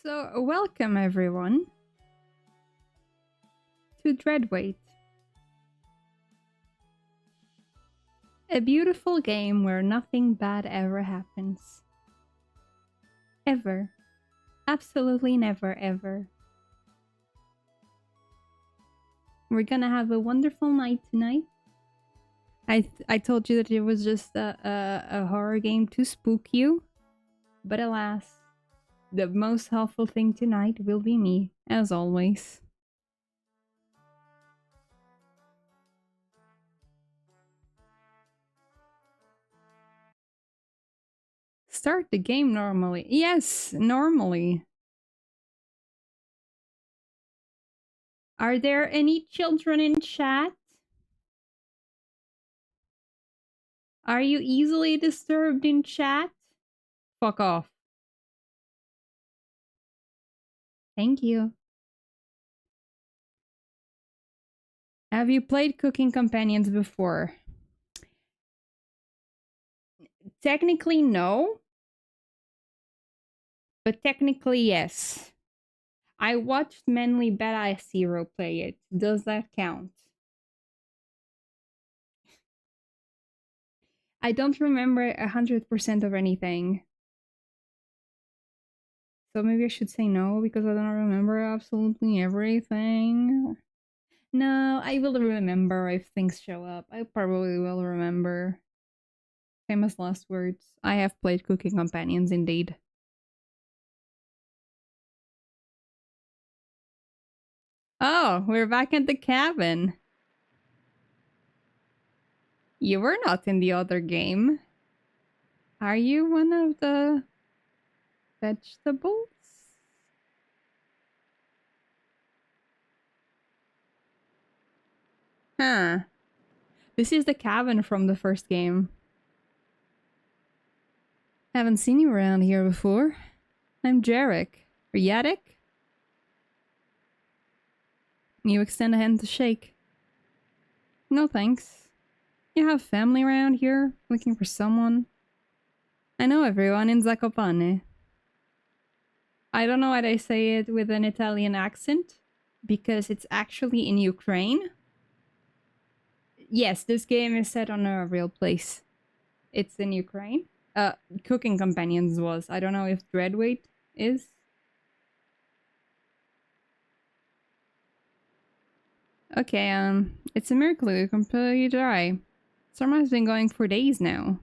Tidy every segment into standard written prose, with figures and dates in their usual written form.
So, welcome everyone to Dreadweight, a beautiful game where nothing bad ever happens. Ever. Absolutely never, ever. We're gonna have a wonderful night tonight. I told you that it was just a horror game to spook you, but alas, the most helpful thing tonight will be me, as always. Start the game normally. Yes, normally. Are there any children in chat? Are you easily disturbed in chat? Fuck off. Thank you. Have you played Cooking Companions before? Technically, no. But technically, yes. I watched Manly Badass Hero play it. Does that count? I don't remember 100% of anything. So maybe I should say no because I don't remember absolutely everything. No, I will remember if things show up. I probably will remember. Famous last words. I have played Cooking Companions indeed. Oh, we're back at the cabin. You were not in the other game. Are you one of the vegetables? Huh. This is the cabin from the first game. Haven't seen you around here before. I'm Jarek. Or Yadek? You extend a hand to shake. No thanks. You have family around here, looking for someone? I know everyone in Zakopane. I don't know why they say it with an Italian accent, because it's actually in Ukraine. Yes, this game is set on a real place. It's in Ukraine. Cooking Companions was. I don't know if Dreadweight is. Okay, it's a miracle you're completely dry. Summer has been going for days now.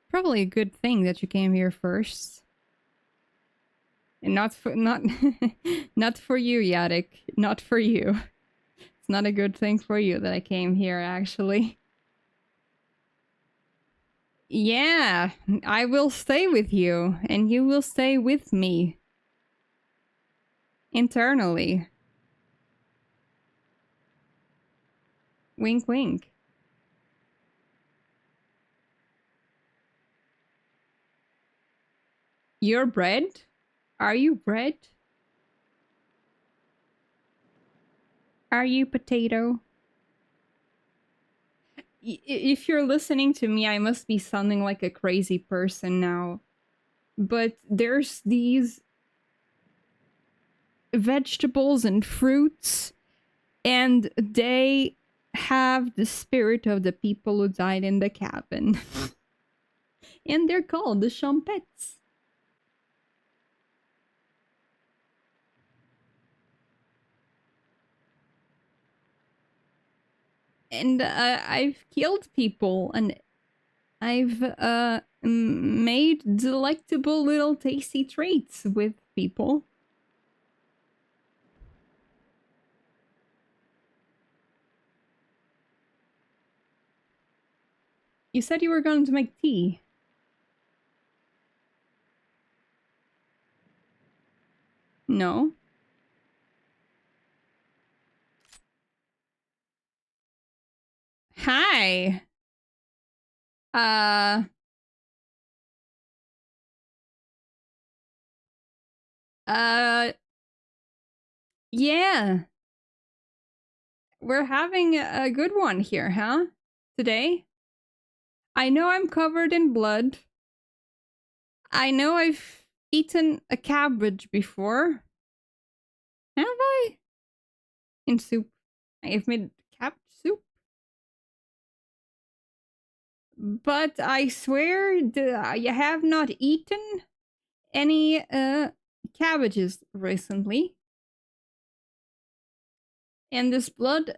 Probably a good thing that you came here first. And not for not for you, Yadek. Not for you. It's not a good thing for you that I came here, actually. Yeah, I will stay with you, and you will stay with me. Internally. Wink, wink. You're bread? Are you bread? Are you potato? If you're listening to me, I must be sounding like a crazy person now. But there's these vegetables and fruits, and they have the spirit of the people who died in the cabin. And they're called the champettes. And I've killed people, and I've made delectable little tasty treats with people. You said you were going to make tea. No. Hi. Uh. Yeah. We're having a good one here, huh? Today? I know I'm covered in blood. I know I've eaten a cabbage before. Have I? In soup. I have made cabbage soup. But I swear I have not eaten any cabbages recently. And this blood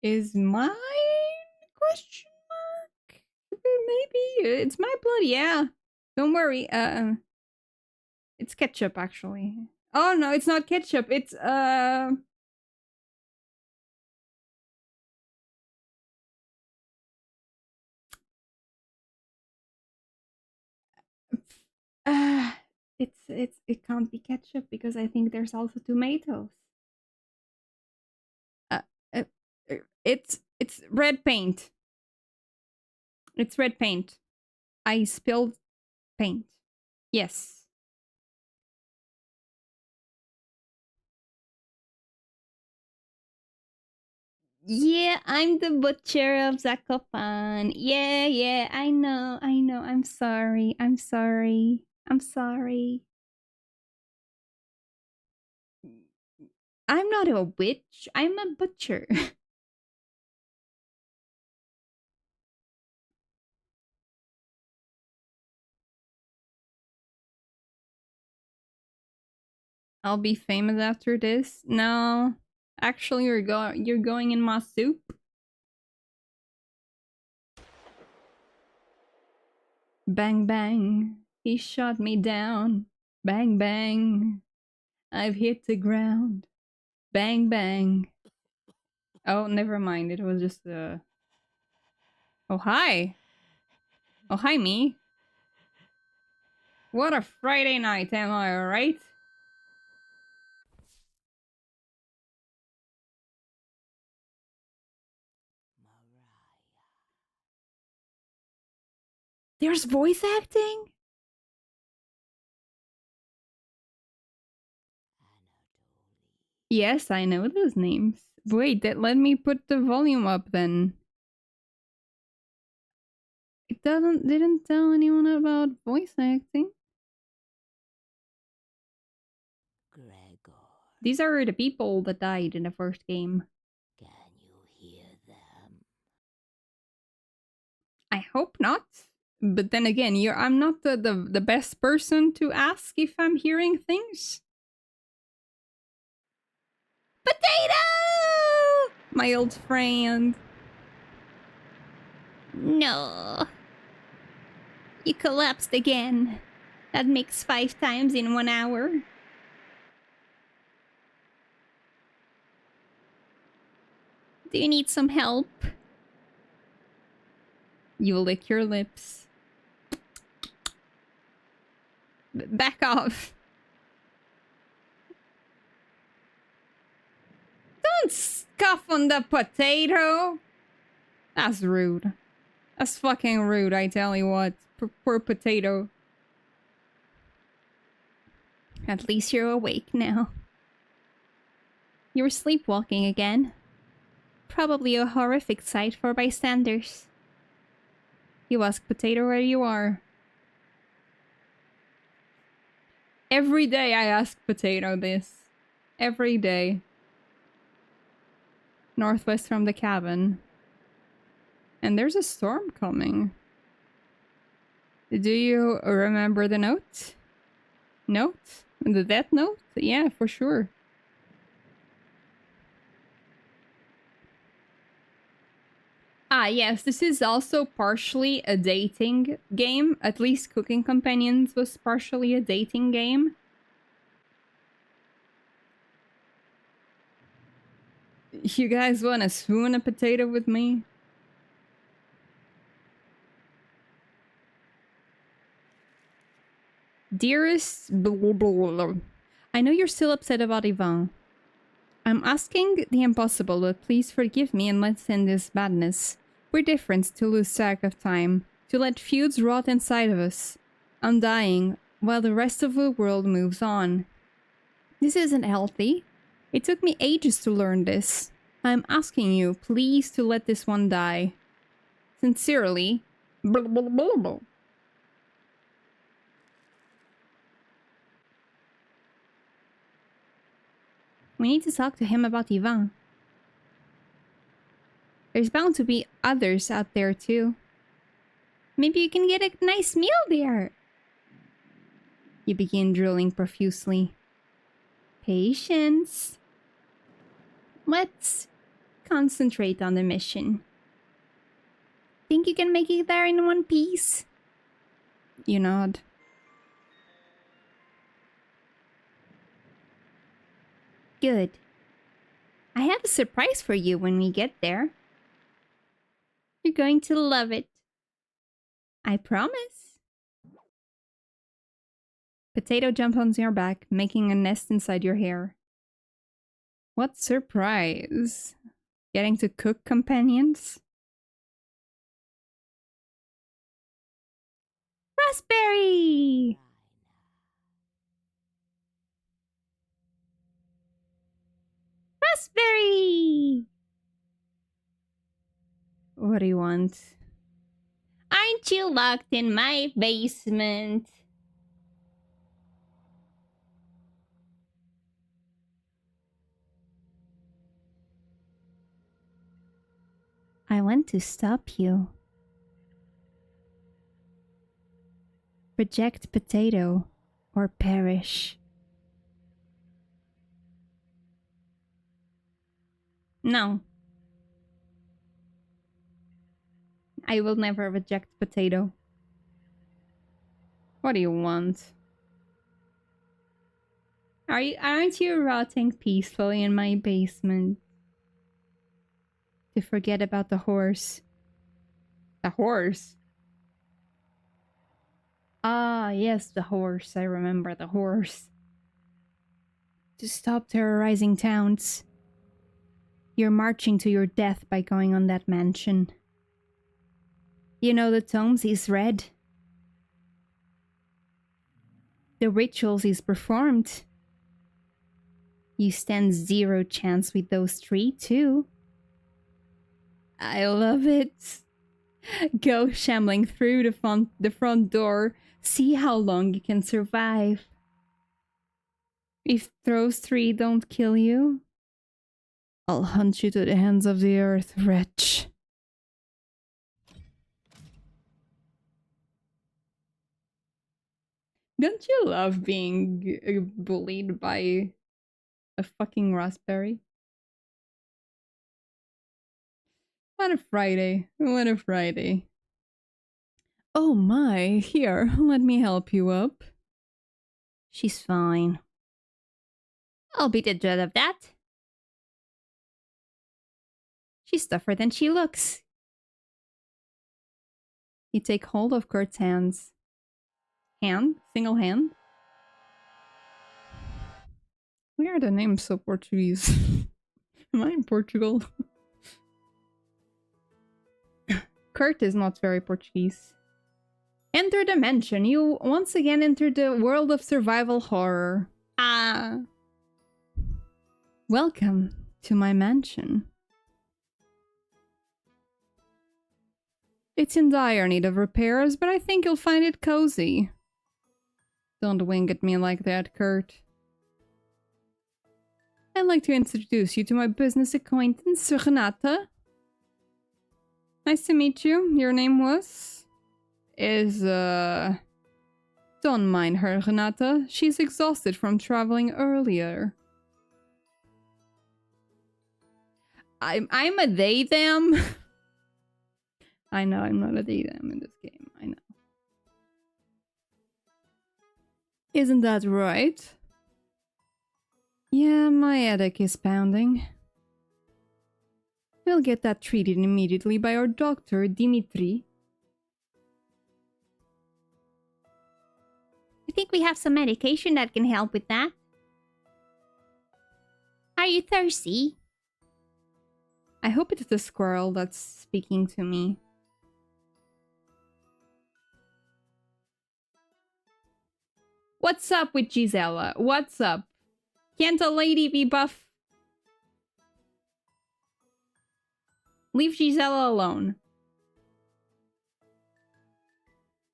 is mine? Question mark? Maybe it's my blood. Yeah, don't worry. It's ketchup actually. Oh no, it's not ketchup. It's uh it can't be ketchup because I think there's also tomatoes. Uh, uh it's red paint. It's red paint. I spilled paint. Yes. Yeah, I'm the butcher of Zakopan. Yeah, I know. I'm sorry. I'm sorry. I'm not a witch. I'm a butcher. I'll be famous after this. No, actually, you're going in my soup. Bang bang, he shot me down. Bang bang, I've hit the ground. Bang bang. Oh, never mind. It was just Oh hi. Oh hi me. What a Friday night, am I right? There's voice acting? Yes, I know those names. Wait, let me put the volume up then. It didn't tell anyone about voice acting. Gregor, These are the people that died in the first game. can you hear them? I hope not. But then again, I'm not the best person to ask if I'm hearing things. Potato! My old friend. No. You collapsed again. That makes 5 times in 1 hour. Do you need some help? You lick your lips. Back off. Don't scuff on the potato. That's rude. That's fucking rude, I tell you what. Poor potato. At least you're awake now. You were sleepwalking again. Probably a horrific sight for bystanders. You ask Potato where you are. Every day I ask Potato this. Every day. Northwest from the cabin. And there's a storm coming. Do you remember the note? Note? The death note? Yeah, for sure. Ah, yes, this is also partially a dating game. At least Cooking Companions was partially a dating game. You guys want to swoon a potato with me? Dearest, blah, blah, blah. I know you're still upset about Yvonne. I'm asking the impossible, but please forgive me and let's end this madness. We're different to lose track of time, to let feuds rot inside of us. I'm dying while the rest of the world moves on. This isn't healthy. It took me ages to learn this. I'm asking you, please, to let this one die. Sincerely, blah, blah, blah, blah. We need to talk to him about Ivan. There's bound to be others out there too. Maybe you can get a nice meal there. You begin drooling profusely. Patience. Let's concentrate on the mission. Think you can make it there in one piece? You nod. Good. I have a surprise for you when we get there. You're going to love it. I promise. Potato jumps onto your back, making a nest inside your hair. What surprise! Getting to cook companions? Raspberry! Raspberry! What do you want? Aren't you locked in my basement? I want to stop you. Reject potato or perish. No. I will never reject potato. What do you want? Aren't you rotting peacefully in my basement? To forget about the horse. The horse? Ah, yes, the horse. I remember the horse. To stop terrorizing towns. You're marching to your death by going on that mansion. You know the tomes he's read. The rituals he's performed. You stand zero chance with those three, too. I love it. Go shambling through the front door. See how long you can survive. If those three don't kill you, I'll hunt you to the ends of the earth, wretch. Don't you love being bullied by a fucking raspberry? What a Friday. What a Friday. Oh my, here, let me help you up. She's fine. I'll be the judge of that. She's tougher than she looks. You take hold of Kurt's hands. Hand? Single hand? Why are the names so Portuguese? Am I in Portugal? Kurt is not very Portuguese. Enter the mansion. You once again enter the world of survival horror. Ah. Welcome to my mansion. It's in dire need of repairs, but I think you'll find it cozy. Don't wink at me like that, Kurt. I'd like to introduce you to my business acquaintance, Renata. Nice to meet you. Your name was? Don't mind her, Renata. She's exhausted from traveling earlier. I'm a they, them. I know I'm not a they, them in this game. I know. Isn't that right? Yeah, my headache is pounding. We'll get that treated immediately by our doctor, Dimitri. I think we have some medication that can help with that. Are you thirsty? I hope it's the squirrel that's speaking to me. What's up with Gisela? What's up? Can't a lady be buff? Leave Gisela alone.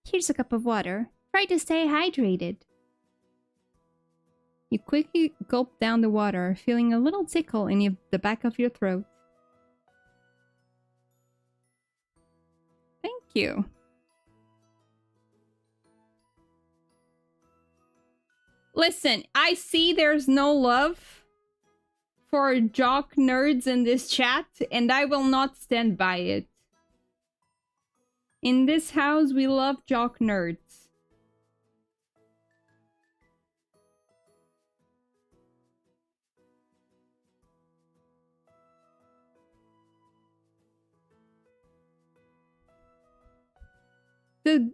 Here's a cup of water. Try to stay hydrated. You quickly gulp down the water, feeling a little tickle in the back of your throat. Thank you. Listen, I see there's no love for jock nerds in this chat, and I will not stand by it. In this house, we love jock nerds.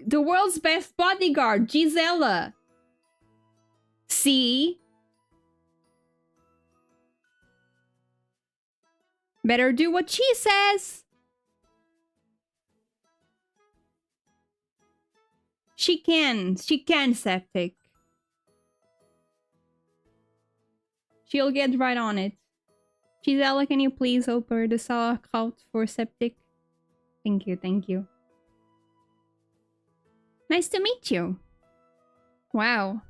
The world's best bodyguard, Gisela. See? Better do what she says. She can, septic. She'll get right on it. Gisela, can you please open the sauerkraut for septic? Thank you, thank you. Nice to meet you. Wow.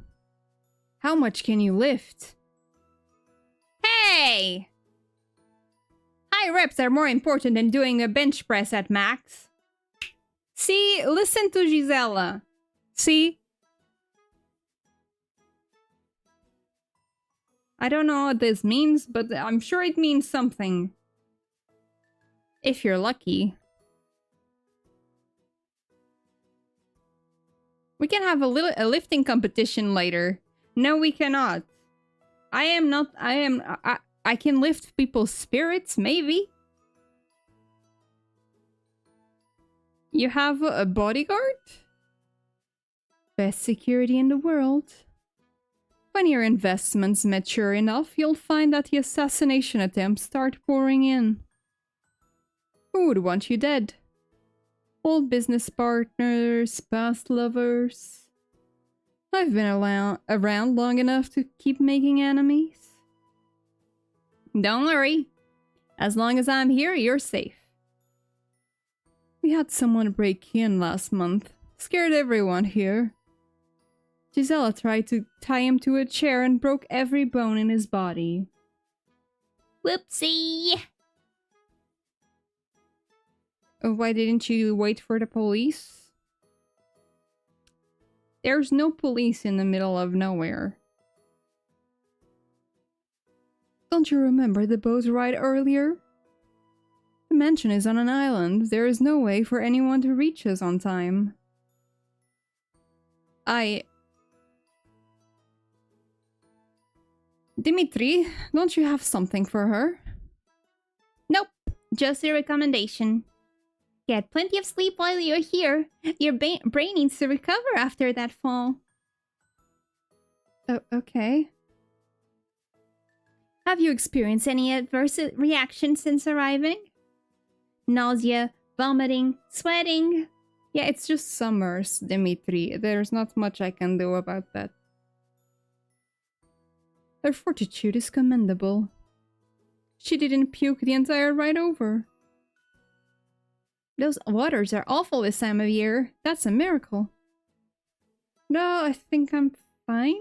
How much can you lift? Hey! High reps are more important than doing a bench press at max. See, listen to Gisela. See? I don't know what this means, but I'm sure it means something. If you're lucky. We can have a lifting competition later. No, we cannot. I can lift people's spirits, maybe. You have a bodyguard? Best security in the world. When your investments mature enough, you'll find that the assassination attempts start pouring in. Who would want you dead? Old business partners, past lovers. I've been around long enough to keep making enemies. Don't worry. As long as I'm here, you're safe. We had someone break in last month. Scared everyone here. Gisela tried to tie him to a chair and broke every bone in his body. Whoopsie! Why didn't you wait for the police? There's no police in the middle of nowhere. Don't you remember the boat ride earlier? The mansion is on an island. There is no way for anyone to reach us on time. Dimitri, don't you have something for her? Nope, just a recommendation. Get plenty of sleep while you're here. Your brain needs to recover after that fall. Oh, okay. Have you experienced any adverse reactions since arriving? Nausea, vomiting, sweating? Yeah, it's just summers, Dimitri. There's not much I can do about that. Her fortitude is commendable. She didn't puke the entire ride over. Those waters are awful this time of year. That's a miracle. No, I think I'm fine.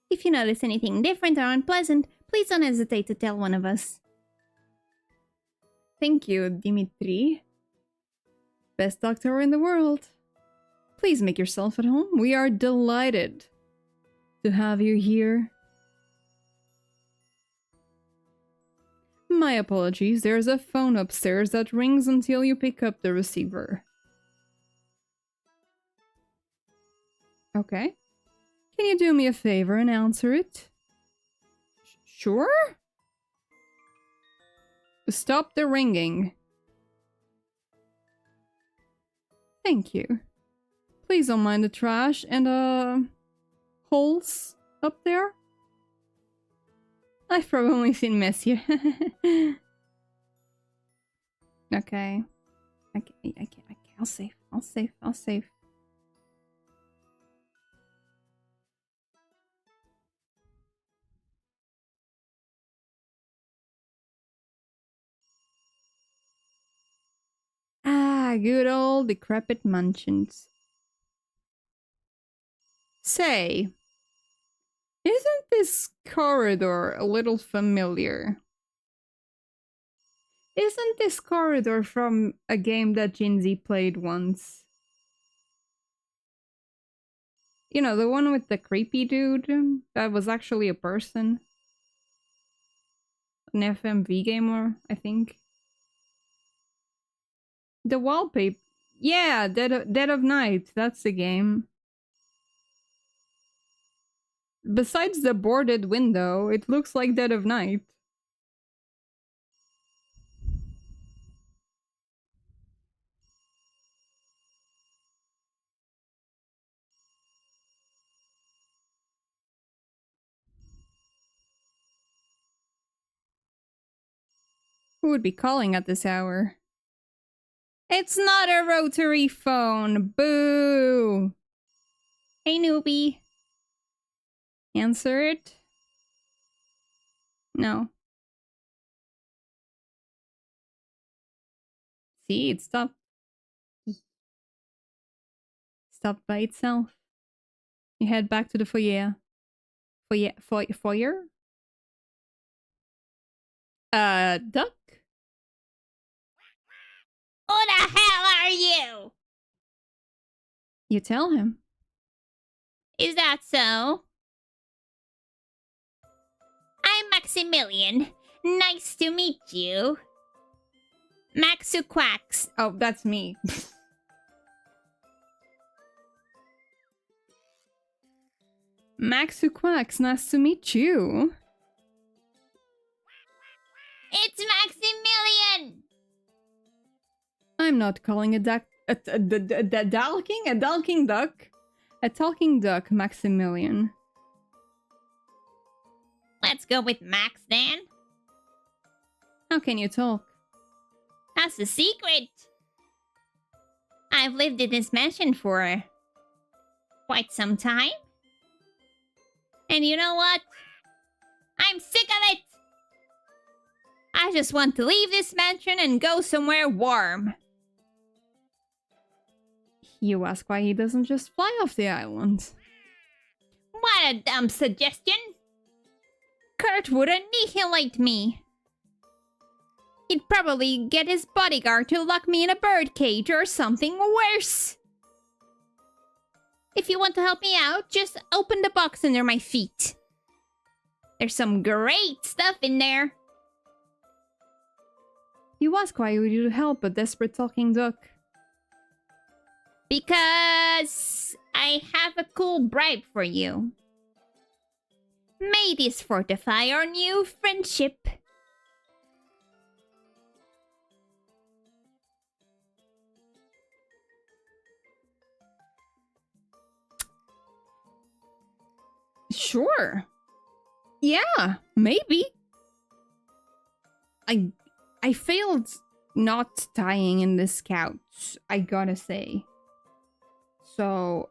If you notice anything different or unpleasant, please don't hesitate to tell one of us. Thank you, Dimitri. Best doctor in the world. Please make yourself at home. We are delighted to have you here. My apologies, there's a phone upstairs that rings until you pick up the receiver. Okay. Can you do me a favor and answer it? Sure? Stop the ringing. Thank you. Please don't mind the trash and holes up there. I've probably seen messier. Okay. I'll save. Ah, good old decrepit mansions. Say, Isn't this corridor a little familiar? Isn't this corridor from a game that Jinzy played once? You know, the one with the creepy dude that was actually a person. An FMV gamer, I think. The wallpaper. Yeah, Dead of Night. That's the game. Besides the boarded window, it looks like Dead of Night. Who would be calling at this hour? It's not a rotary phone! Boo! Hey, newbie. Answer it? No. See, it stopped. Stopped by itself. You head back to the foyer. Foyer? Duck? Who the hell are you? You tell him. Is that so? I'm Maximilian. Nice to meet you. Maxu Quacks. Oh, that's me. Maxu Quacks, nice to meet you. It's Maximilian! I'm not calling a duck a talking duck. A talking duck, Maximilian. Let's go with Max then. How can you talk? That's the secret. I've lived in this mansion for quite some time. And you know what? I'm sick of it! I just want to leave this mansion and go somewhere warm. You ask why he doesn't just fly off the island. What a dumb suggestion! Kurt would annihilate me. He'd probably get his bodyguard to lock me in a birdcage or something worse. If you want to help me out, just open the box under my feet. There's some great stuff in there. You ask why would you help a desperate talking duck? Because I have a cool bribe for you. May this fortify our new friendship. Sure. Yeah, maybe. I failed not tying in the scouts, I gotta say. So,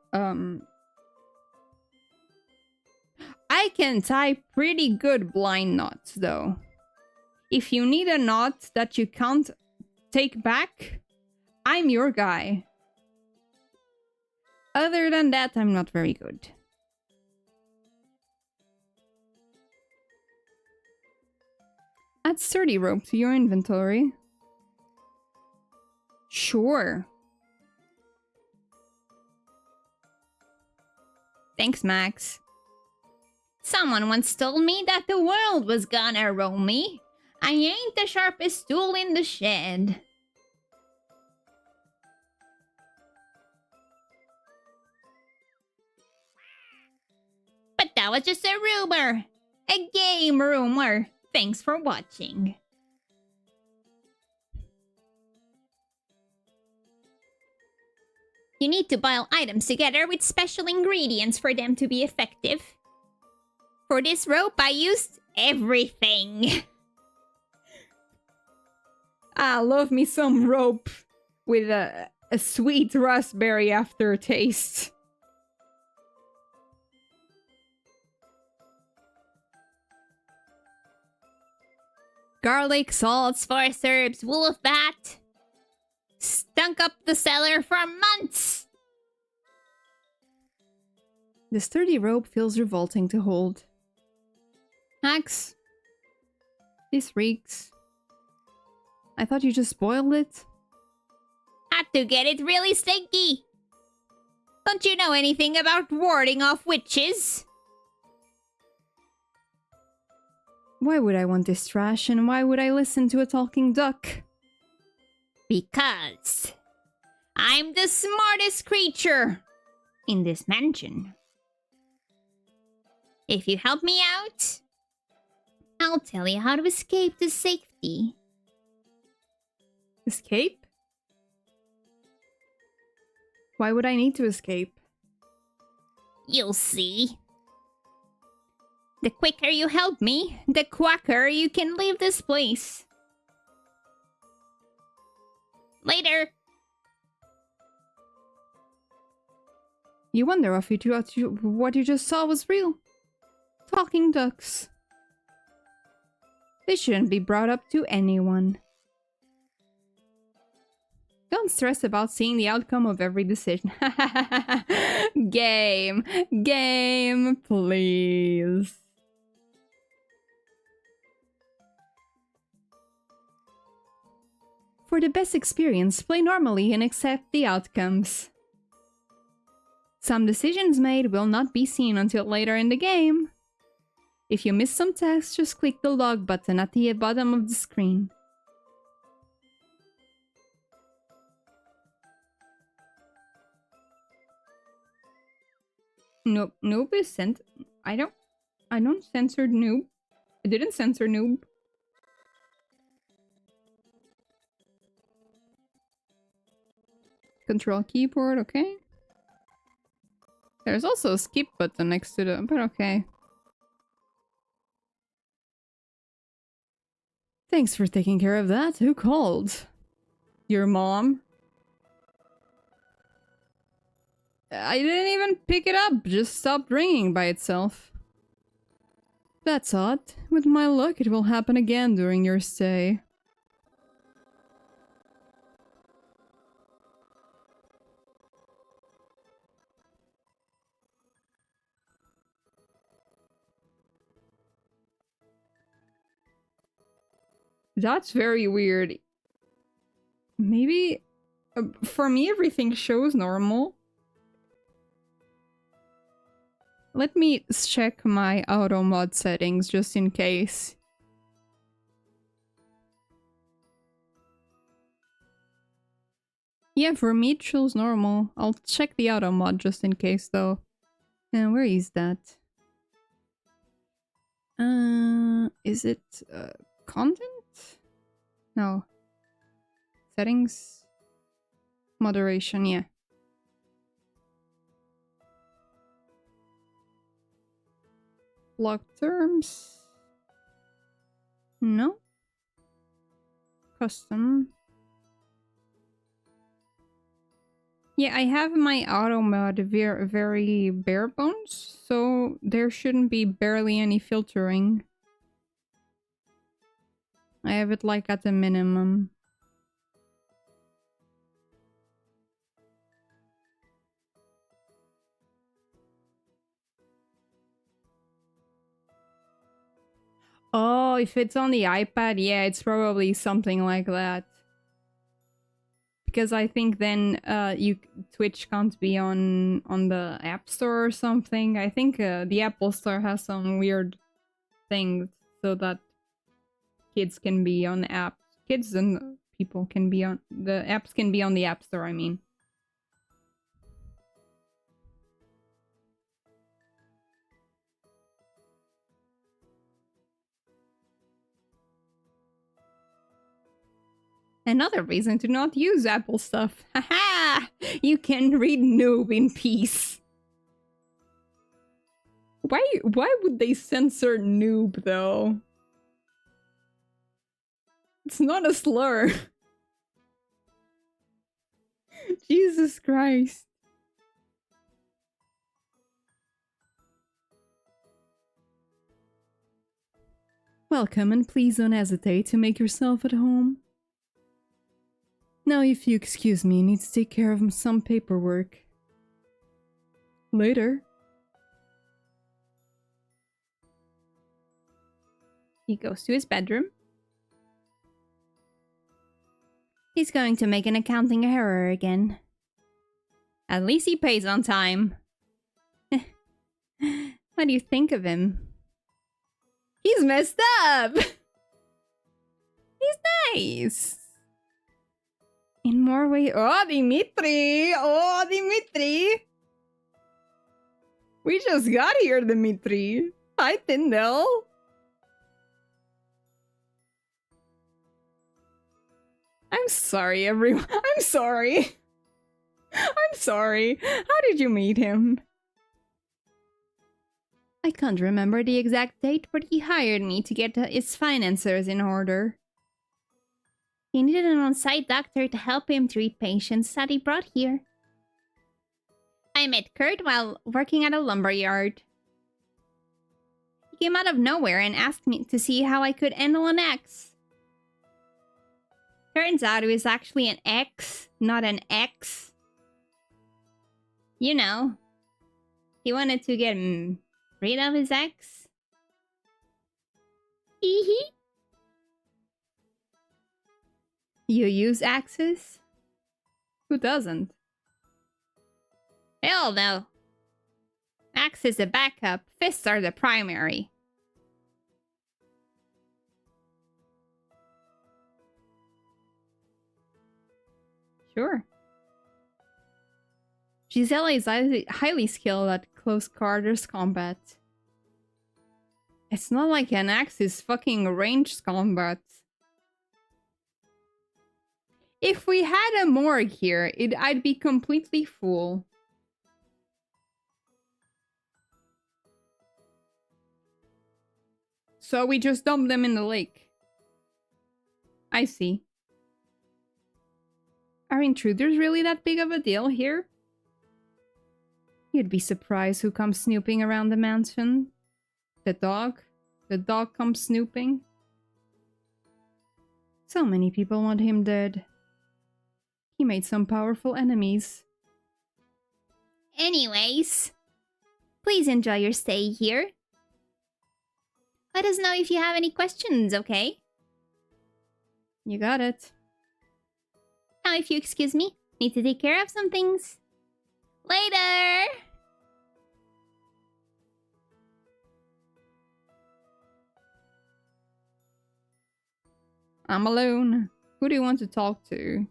I can tie pretty good blind knots, though. If you need a knot that you can't take back, I'm your guy. Other than that, I'm not very good. Add sturdy rope to your inventory. Sure. Thanks, Max. Someone once told me that the world was gonna roll me. I ain't the sharpest tool in the shed. But that was just a rumor. A game rumor. Thanks for watching. You need to boil items together with special ingredients for them to be effective. For this rope, I used everything. I love me some rope with a sweet raspberry aftertaste. Garlic, salt, spice herbs, wool of bat. Stunk up the cellar for months. The sturdy rope feels revolting to hold. Axe. This reeks. I thought you just boiled it. Had to get it really stinky. Don't you know anything about warding off witches? Why would I want this trash, and why would I listen to a talking duck? Because I'm the smartest creature in this mansion. If you help me out, I'll tell you how to escape to safety. Escape? Why would I need to escape? You'll see. The quicker you help me, the quicker you can leave this place. Later. You wonder if what you just saw was real. Talking ducks. They shouldn't be brought up to anyone. Don't stress about seeing the outcome of every decision. Game. Game, please. For the best experience, play normally and accept the outcomes. Some decisions made will not be seen until later in the game. If you miss some text, just click the log button at the bottom of the screen. Nope, noob is sent. I don't censor noob. I didn't censor noob. Control keyboard, okay. There's also a skip button next to the, but okay. Thanks for taking care of that. Who called? Your mom? I didn't even pick it up, just stopped ringing by itself. That's odd. With my luck, it will happen again during your stay. That's very weird. Maybe... for me, everything shows normal. Let me check my auto mod settings just in case. Yeah, for me it shows normal. I'll check the auto mod just in case though. And where is that? Is it content? No. Settings? Moderation, yeah. Block terms? No. Custom. Yeah, I have my auto mod very bare bones, so there shouldn't be barely any filtering. I have it like at the minimum. Oh, if it's on the iPad, yeah, it's probably something like that. Because I think then Twitch can't be on the App Store or something. I think the Apple Store has some weird things so that kids can be on apps. Kids and people can be on... the apps can be on the App Store, I mean. Another reason to not use Apple stuff. Haha! You can read noob in peace. Why would they censor noob though? It's not a slur. Jesus Christ. Welcome, and please don't hesitate to make yourself at home. Now, if you excuse me, I need to take care of some paperwork. Later. He goes to his bedroom. He's going to make an accounting error again. At least he pays on time. What do you think of him? He's messed up! He's nice! In more ways... Oh, Dimitri! Oh, Dimitri! We just got here, Dimitri. Hi, Tyndall. I'm sorry, everyone. I'm sorry. I'm sorry. How did you meet him? I can't remember the exact date, but he hired me to get his finances in order. He needed an on-site doctor to help him treat patients that he brought here. I met Kurt while working at a lumber yard. He came out of nowhere and asked me to see how I could handle an axe. Turns out it was actually an X, not an X. You know, he wanted to get rid of his ex. Hee. You use axes? Who doesn't? Hell no. Axe is the backup, fists are the primary. Sure. Gisela is highly skilled at close quarters combat. It's not like an axe is fucking ranged combat. If we had a morgue here, I'd be completely full. So we just dump them in the lake. I see. Are intruders really that big of a deal here? You'd be surprised who comes snooping around the mansion. The dog? The dog comes snooping. So many people want him dead. He made some powerful enemies. Anyways, please enjoy your stay here. Let us know if you have any questions, okay? You got it. Now, if you excuse me, need to take care of some things. Later! I'm alone. Who do you want to talk to?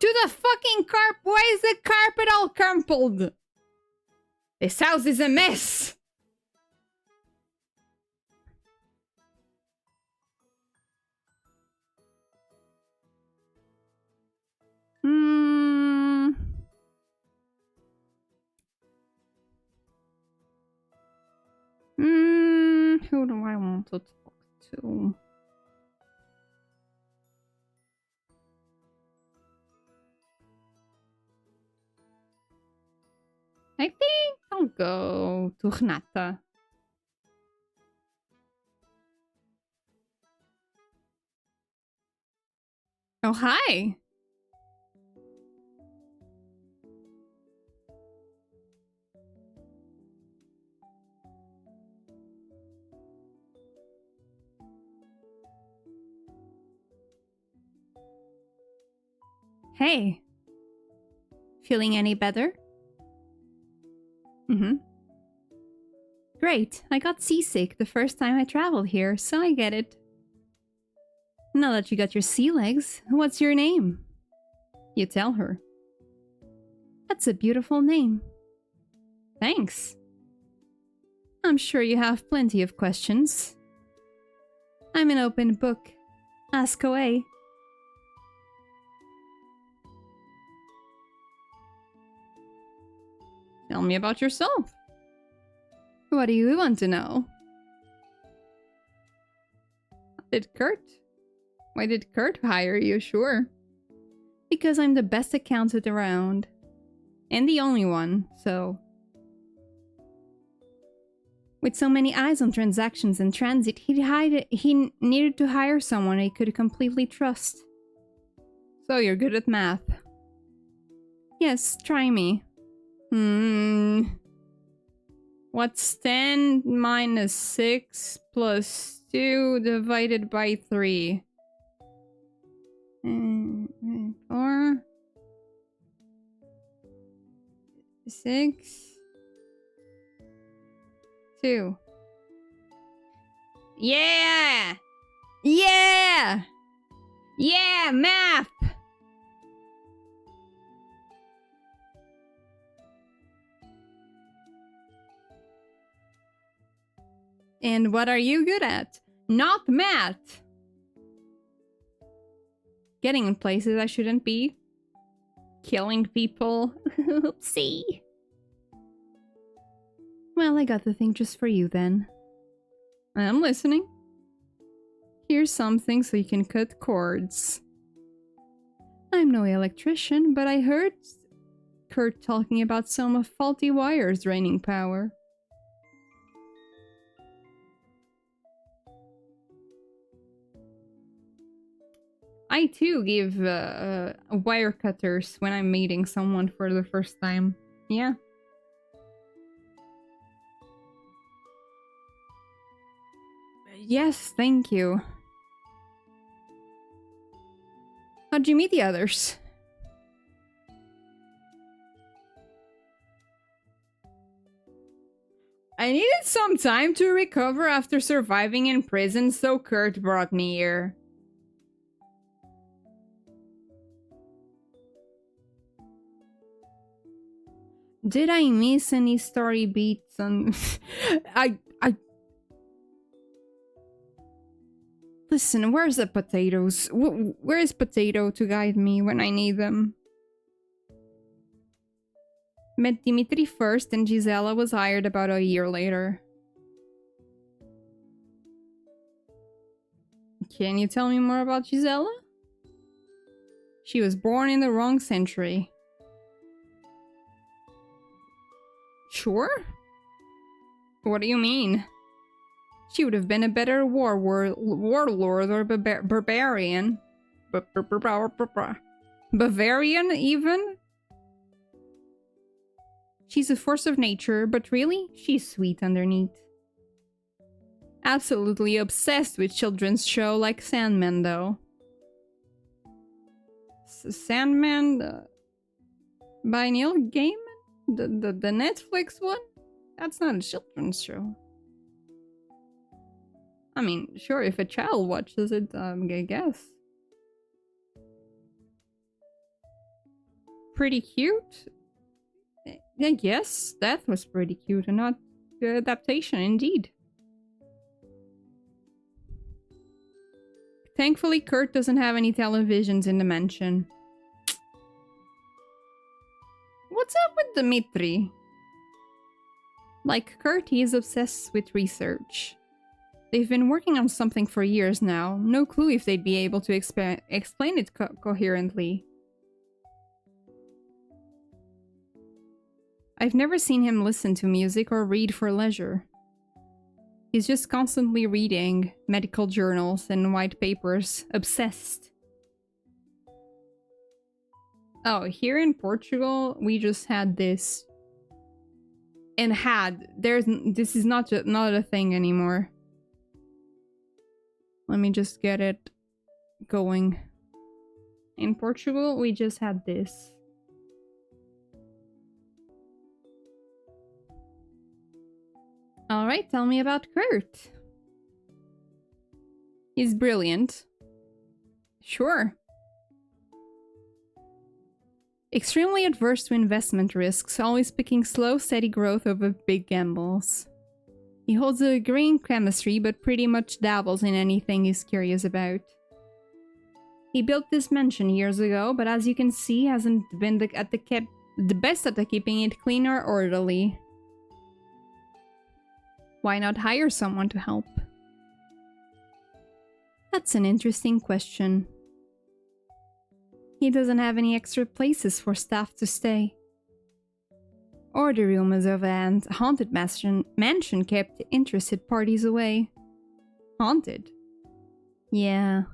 To the fucking carp! Why is the carpet all crumpled? This house is a mess! Who do I want to talk to? I think I'll go to Renata. Oh, hi! Hey. Feeling any better? Great, I got seasick the first time I traveled here, so I get it. Now that you got your sea legs, what's your name? You tell her. That's a beautiful name. Thanks. I'm sure you have plenty of questions. I'm an open book. Ask away. Tell me about yourself. What do you want to know? Why did Kurt hire you? Sure. Because I'm the best accountant around. And the only one, so... With so many eyes on transactions and transit, he needed to hire someone he could completely trust. So you're good at math. Yes, try me. What's 10 minus 6 plus 2 divided by 3? 4, 6, 2. Yeah! Yeah! Yeah, math! And what are you good at? Not math! Getting in places I shouldn't be. Killing people. Oopsie. Well, I got the thing just for you then. I'm listening. Here's something so you can cut cords. I'm no electrician, but I heard Kurt talking about some faulty wires draining power. I too give wire cutters when I'm meeting someone for the first time. Yeah. Yes, thank you. How'd you meet the others? I needed some time to recover after surviving in prison, so Kurt brought me here. Did I miss any story beats on... Listen, where's the potatoes? Where is Potato to guide me when I need them? Met Dimitri first and Gisela was hired about a year later. Can you tell me more about Gisela? She was born in the wrong century. Sure? What do you mean? She would have been a better warlord or barbarian. Bavarian, even? She's a force of nature, but really, she's sweet underneath. Absolutely obsessed with children's show like Sandman, though. Sandman by Neil Gaiman? The Netflix one? That's not a children's show. I mean, sure, if a child watches it, I guess. Pretty cute? Yes, that was pretty cute, and not the adaptation, indeed. Thankfully, Kurt doesn't have any televisions in the mansion. What's up with Dimitri? Like Kurt, he is obsessed with research. They've been working on something for years now. No clue if they'd be able to explain it coherently. I've never seen him listen to music or read for leisure. He's just constantly reading medical journals and white papers, obsessed. Oh, here in Portugal, we just had this. And this is not a thing anymore. Let me just get it going. In Portugal, we just had this. Alright, tell me about Kurt. He's brilliant. Sure. Extremely adverse to investment risks, always picking slow, steady growth over big gambles. He holds a degree in chemistry, but pretty much dabbles in anything he's curious about. He built this mansion years ago, but as you can see, hasn't been the best at keeping it clean or orderly. Why not hire someone to help? That's an interesting question. He doesn't have any extra places for staff to stay. Or the rumors of a haunted mansion kept interested parties away. Haunted? Yeah.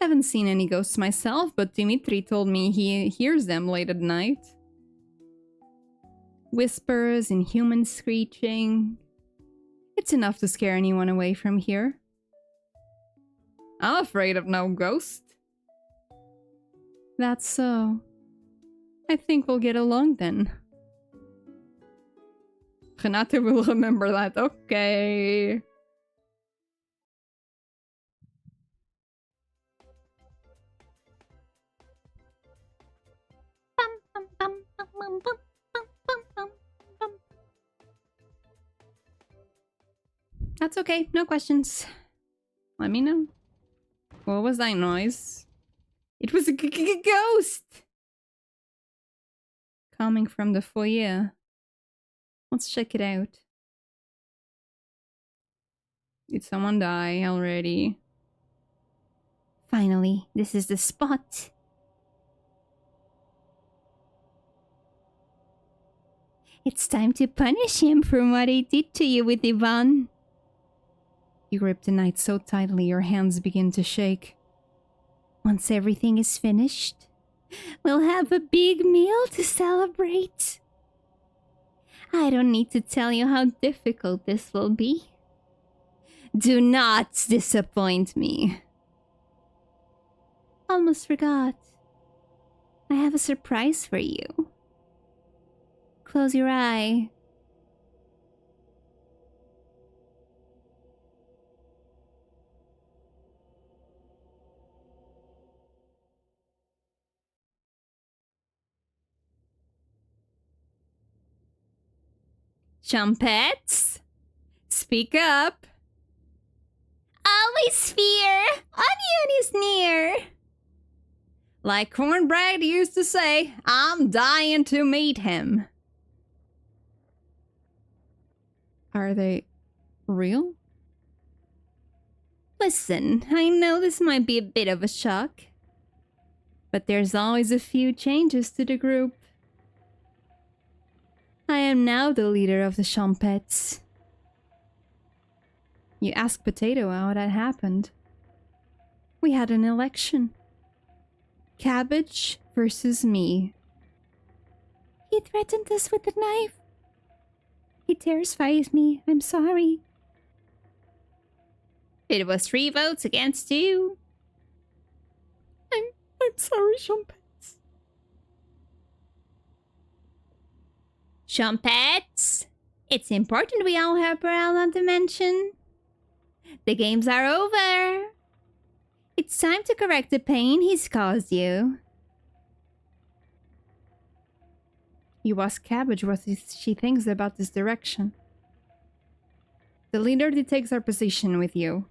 Haven't seen any ghosts myself, but Dimitri told me he hears them late at night. Whispers and humans screeching. It's enough to scare anyone away from here. I'm afraid of no ghost. That's so. I think we'll get along then. Renate will remember that. Okay. That's okay. No questions. Let me know. What was that noise? It was a ghost! Coming from the foyer. Let's check it out. Did someone die already? Finally, this is the spot. It's time to punish him for what he did to you with Yvonne. You grip the knife so tightly your hands begin to shake. Once everything is finished, we'll have a big meal to celebrate. I don't need to tell you how difficult this will be. Do not disappoint me. Almost forgot. I have a surprise for you. Close your eye. Chumpets? Speak up! Always fear! Onion is near! Like Cornbread used to say, I'm dying to meet him. Are they real? Listen, I know this might be a bit of a shock, but there's always a few changes to the group. I am now the leader of the Chumpets. You ask Potato how that happened. We had an election. Cabbage versus me. He threatened us with a knife. He terrifies me. I'm sorry. It was 3 votes against 2. I'm sorry, Chumpets. Chumpets, it's important we all help around on dimension. The games are over. It's time to correct the pain he's caused you. You ask Cabbage what she thinks about this direction. The leader takes our position with you.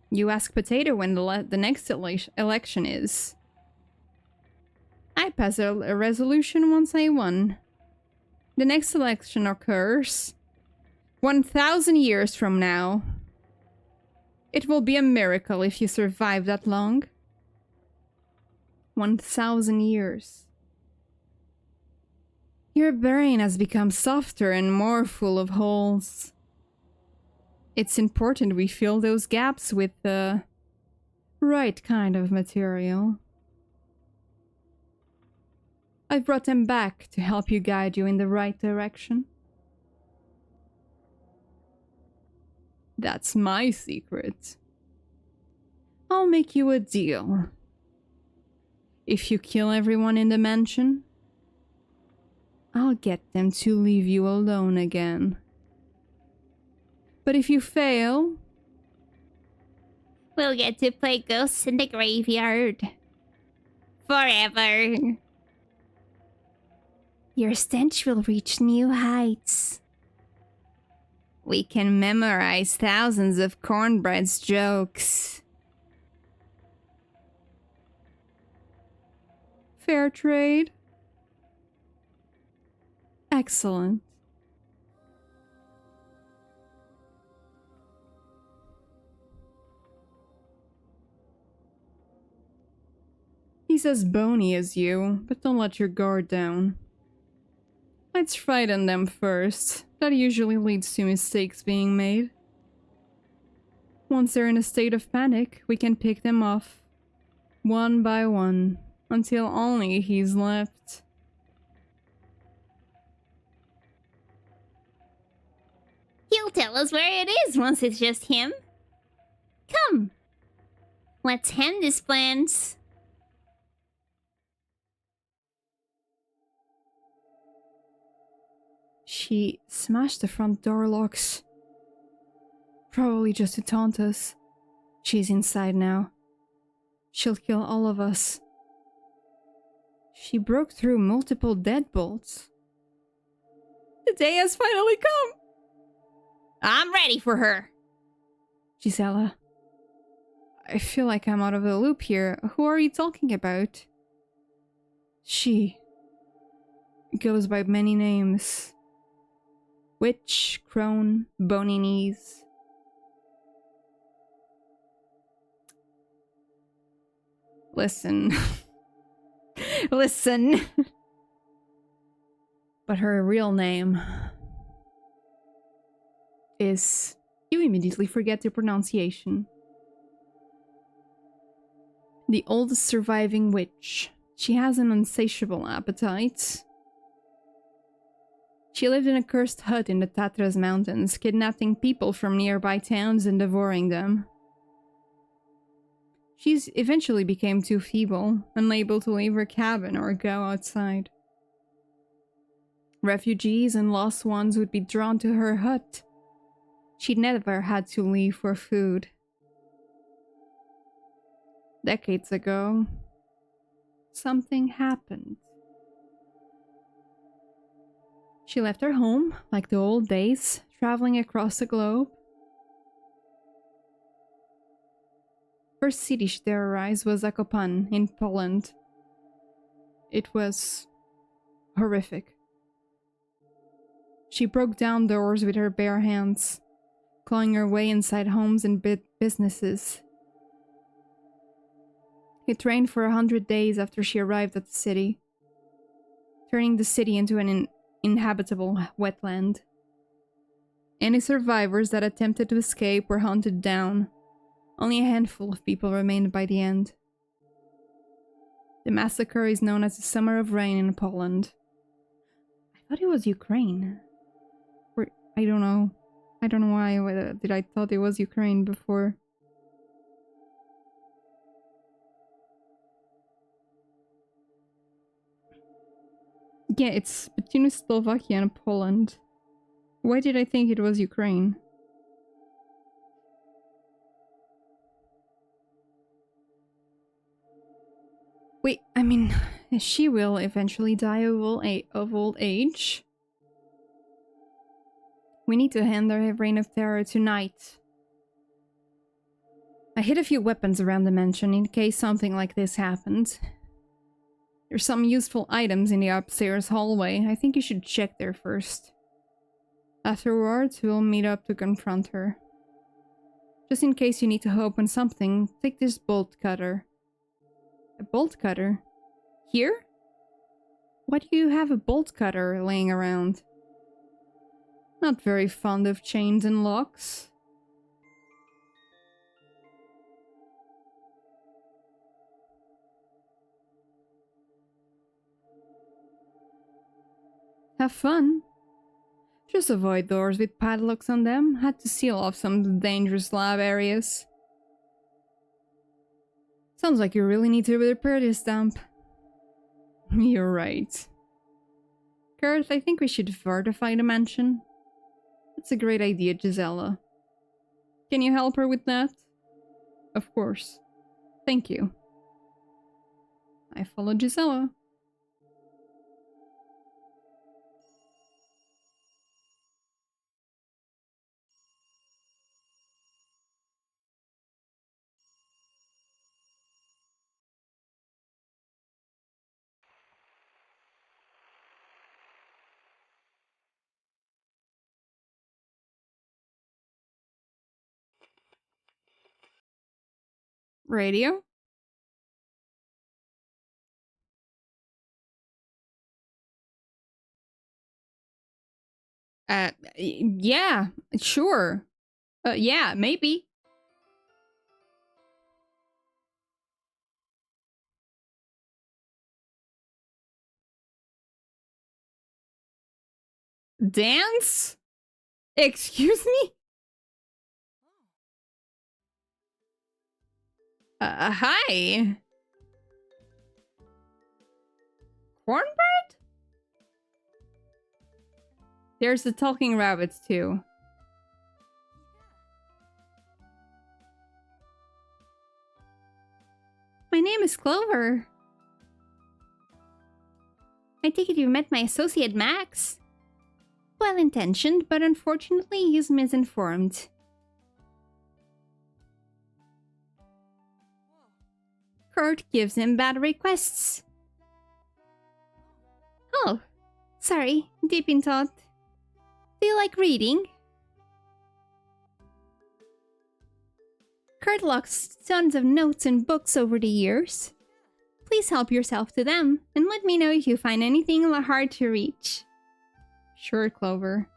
You ask Potato when the next election is. I pass a resolution once I won. The next election occurs 1,000 years from now. It will be a miracle if you survive that long. 1,000 years. Your brain has become softer and more full of holes. It's important we fill those gaps with the right kind of material. I brought them back to help you guide you in the right direction. That's my secret. I'll make you a deal. If you kill everyone in the mansion, I'll get them to leave you alone again. But if you fail, we'll get to play ghosts in the graveyard. Forever. Your stench will reach new heights. We can memorize thousands of Cornbread's jokes. Fair trade? Excellent. He's as bony as you, but don't let your guard down. Let's frighten them first. That usually leads to mistakes being made. Once they're in a state of panic, we can pick them off, one by one, until only he's left. He'll tell us where it is once it's just him. Come. Let's hand these plans. She smashed the front door locks. Probably just to taunt us. She's inside now. She'll kill all of us. She broke through multiple deadbolts. The day has finally come! I'm ready for her. Gisela. I feel like I'm out of the loop here. Who are you talking about? She goes by many names. Witch, crone, bony knees. Listen. Listen. But her real name is... You immediately forget the pronunciation. The oldest surviving witch. She has an insatiable appetite. She lived in a cursed hut in the Tatras Mountains, kidnapping people from nearby towns and devouring them. She eventually became too feeble, unable to leave her cabin or go outside. Refugees and lost ones would be drawn to her hut. She never had to leave for food. Decades ago, something happened. She left her home, like the old days, traveling across the globe. First city she terrorized was Zakopane in Poland. It was horrific. She broke down doors with her bare hands, clawing her way inside homes and businesses. It rained for 100 days after she arrived at the city, turning the city into an inhabitable wetland. Any survivors that attempted to escape were hunted down. Only a handful of people remained by the end. The massacre is known as the Summer of Rain in Poland. I thought it was Ukraine. Or, I don't know. I don't know why did I thought it was Ukraine before. Yeah, it's between Slovakia and Poland. Why did I think it was Ukraine? Wait, I mean, she will eventually die of old age. We need to end her reign of terror tonight. I hid a few weapons around the mansion in case something like this happened. There's some useful items in the upstairs hallway. I think you should check there first. Afterwards, we'll meet up to confront her. Just in case you need to open something, take this bolt cutter. A bolt cutter? Here? Why do you have a bolt cutter laying around? Not very fond of chains and locks. Have fun. Just avoid doors with padlocks on them. Had to seal off some dangerous lab areas. Sounds like you really need to repair this dump. You're right. Kurt, I think we should fortify the mansion. That's a great idea, Gisela. Can you help her with that? Of course. Thank you. I follow Gisela. Radio? Yeah, sure. Yeah, maybe. Dance? Excuse me? Hi. Cornbread? There's the talking rabbits too. My name is Clover. I take it you met my associate Max? Well-intentioned, but unfortunately he's misinformed. Kurt gives him bad requests. Oh, sorry, deep in thought. Do you like reading? Kurt lost tons of notes and books over the years. Please help yourself to them, and let me know if you find anything hard to reach. Sure, Clover.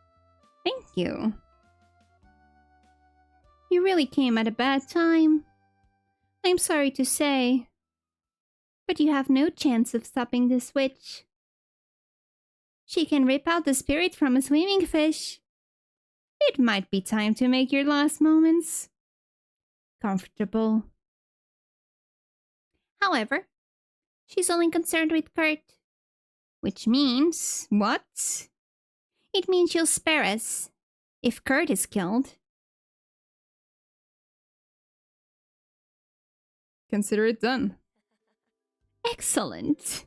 Thank you. You really came at a bad time. I'm sorry to say, but you have no chance of stopping this witch. She can rip out the spirit from a swimming fish. It might be time to make your last moments comfortable. However, she's only concerned with Kurt. Which means... What? It means she'll spare us if Kurt is killed. Consider it done. Excellent.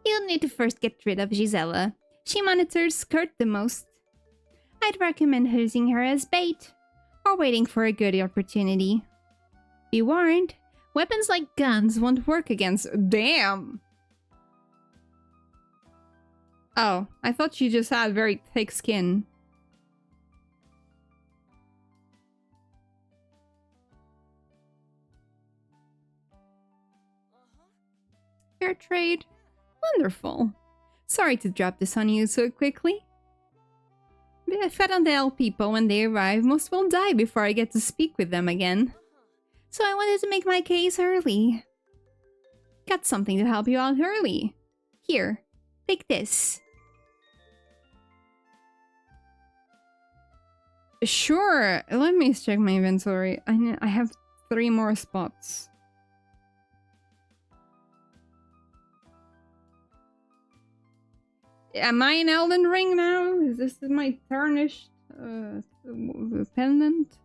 You'll need to first get rid of Gisela. She monitors Kurt the most. I'd recommend using her as bait, or waiting for a good opportunity. Be warned, weapons like guns won't work against... Damn! Oh, I thought she just had very thick skin. Fair trade. Wonderful. Sorry to drop this on you so quickly. I fed on the L people when they arrive. Most will die before I get to speak with them again. So I wanted to make my case early. Got something to help you out early. Here, take this. Sure, let me check my inventory. I have 3 more spots. Am I in Elden Ring now? Is this my tarnished pendant?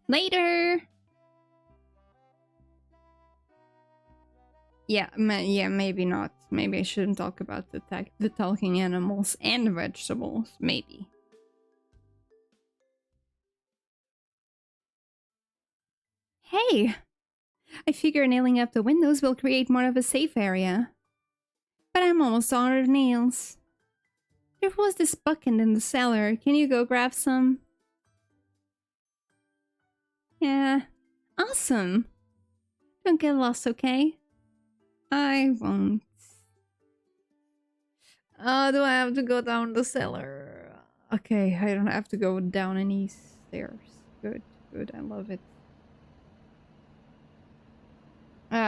Later! Yeah, maybe not. Maybe I shouldn't talk about the talking animals and vegetables. Maybe. Hey! I figure nailing up the windows will create more of a safe area. But I'm almost out of nails. There was this bucket in the cellar. Can you go grab some? Yeah. Awesome! Don't get lost, okay? I won't. Do I have to go down the cellar? Okay, I don't have to go down any stairs. Good, good, I love it.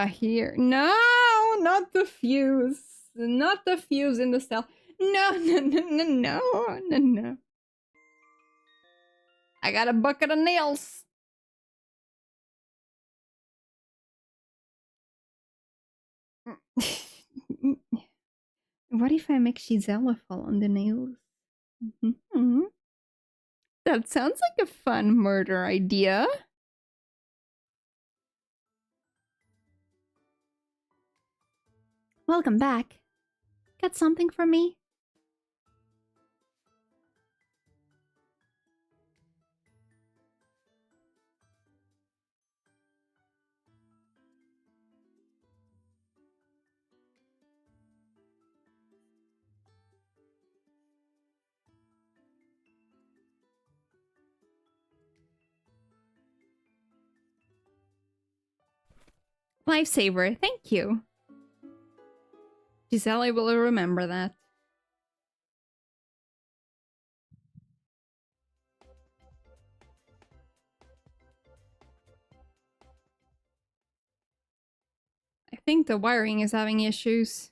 Here. No, not the fuse. Not the fuse in the cell. No, no, no, no, no, no, no. I got a bucket of nails. What if I make Gisela fall on the nails? That sounds like a fun murder idea. Welcome back. Got something for me? Lifesaver, thank you. Giselle will remember that. I think the wiring is having issues.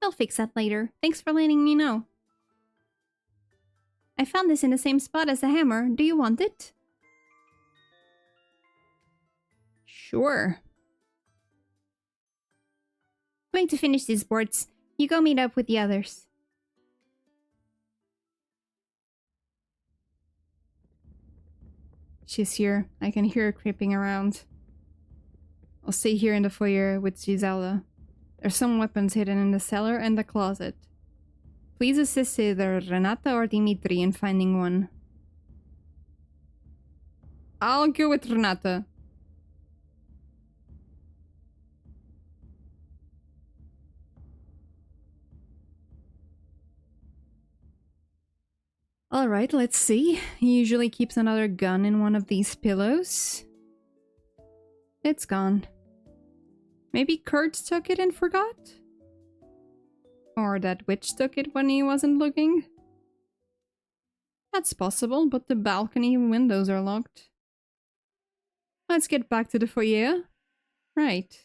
I'll fix that later. Thanks for letting me know. I found this in the same spot as the hammer. Do you want it? Sure. Going to finish these boards. You go meet up with the others. She's here. I can hear her creeping around. I'll stay here in the foyer with Gisela. There's some weapons hidden in the cellar and the closet. Please assist either Renata or Dimitri in finding one. I'll go with Renata. Alright, let's see. He usually keeps another gun in one of these pillows. It's gone. Maybe Kurt took it and forgot? Or that witch took it when he wasn't looking? That's possible, but the balcony windows are locked. Let's get back to the foyer. Right.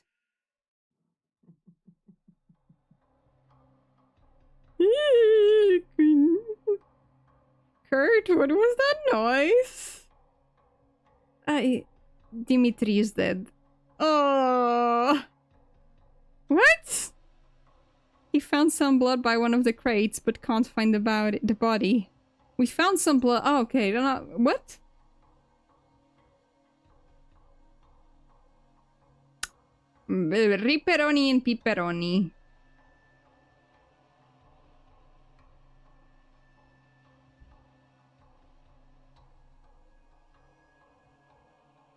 Kurt, what was that noise? Dimitri is dead. Oh. What? He found some blood by one of the crates, but can't find the body. We found some blood. Oh, okay. What? Ripperoni and pepperoni.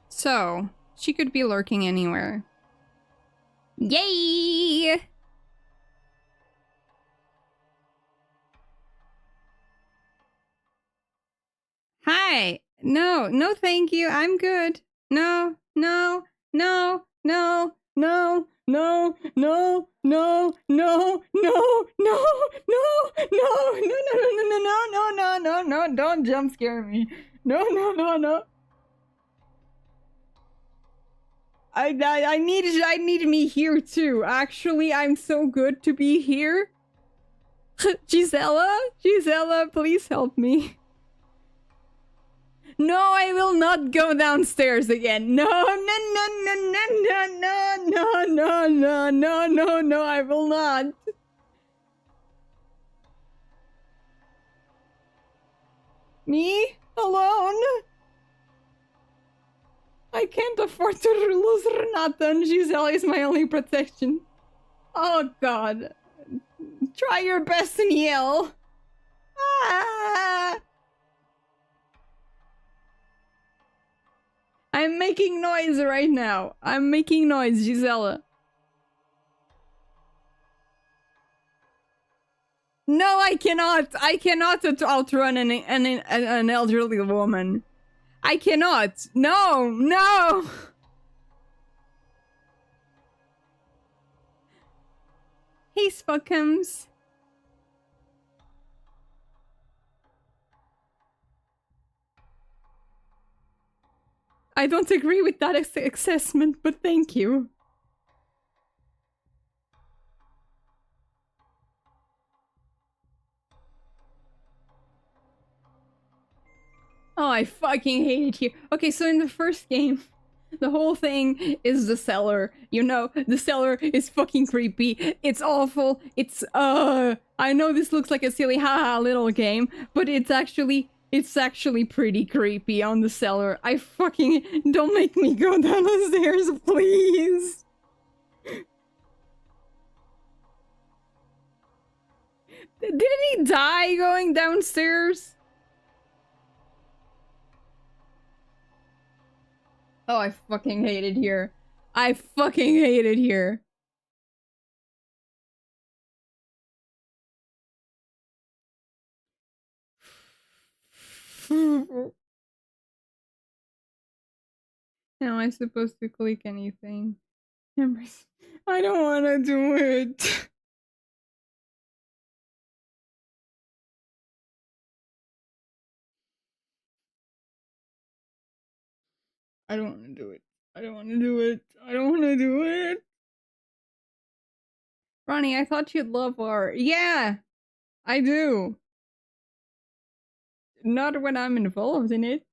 So, she could be lurking anywhere. Yay! Hi! No, no thank you, I'm good. No, no, no, no, no, no, no, no, no, no, no, no, no, no, no, no, no, no, no, no, don't jump scare me. No, no, no, no. I need me here too. Actually, I'm so good to be here. Gisela, please help me. No, I will not go downstairs again. No, no, no, no, no, no, no, no, no, no, no, no, I will not. Me? Alone? I can't afford to lose Renata, and Giselle is my only protection. Oh god. Try your best and yell. Ah! I'm making noise right now. I'm making noise, Gisela. No, I cannot. I cannot outrun an elderly woman. I cannot. No, no. Hey, Spookums. I don't agree with that assessment, but thank you. Oh, I fucking hate it here. Okay, so in the first game, the whole thing is the cellar. You know, the cellar is fucking creepy. It's awful. It's, I know this looks like a silly haha little game, but it's actually pretty creepy on the cellar. I fucking, don't make me go down the stairs, please. Didn't he die going downstairs? Oh, I fucking hate it here. I fucking hate it here. Am I supposed to click anything? I don't want to do it. I don't want to do it. I don't want to do it. I don't want to do it. Ronnie, I thought you'd love horror. Yeah, I do. Not when I'm involved in it.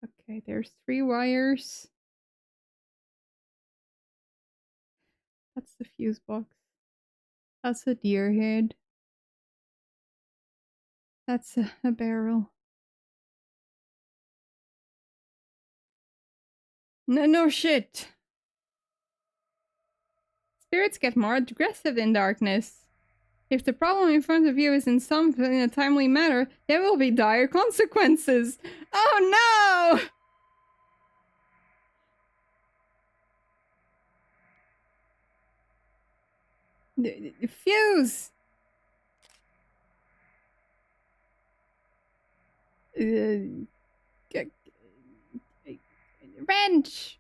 Okay, there's 3 wires. That's the fuse box. That's a deer head. That's a barrel. No shit. Spirits get more aggressive in darkness. If the problem in front of you isn't solved in a timely manner, there will be dire consequences. Oh no! The fuse! Wrench!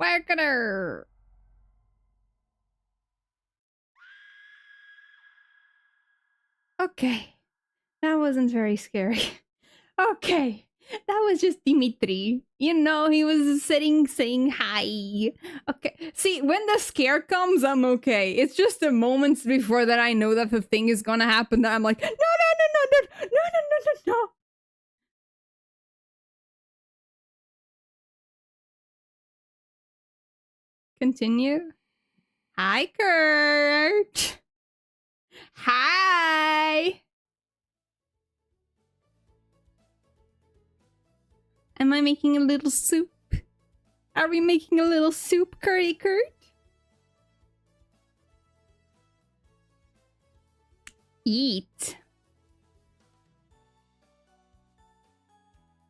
Wackader! Okay. That wasn't very scary. Okay. That was just Dimitri. You know, he was sitting saying hi. Okay. See, when the scare comes, I'm okay. It's just the moments before that I know that the thing is gonna happen that I'm like, no, no, no, no, no, no, no, no, no, no. Continue. Hi, Kurt. Hi. Am I making a little soup? Are we making a little soup, Curdy Kurt? Eat.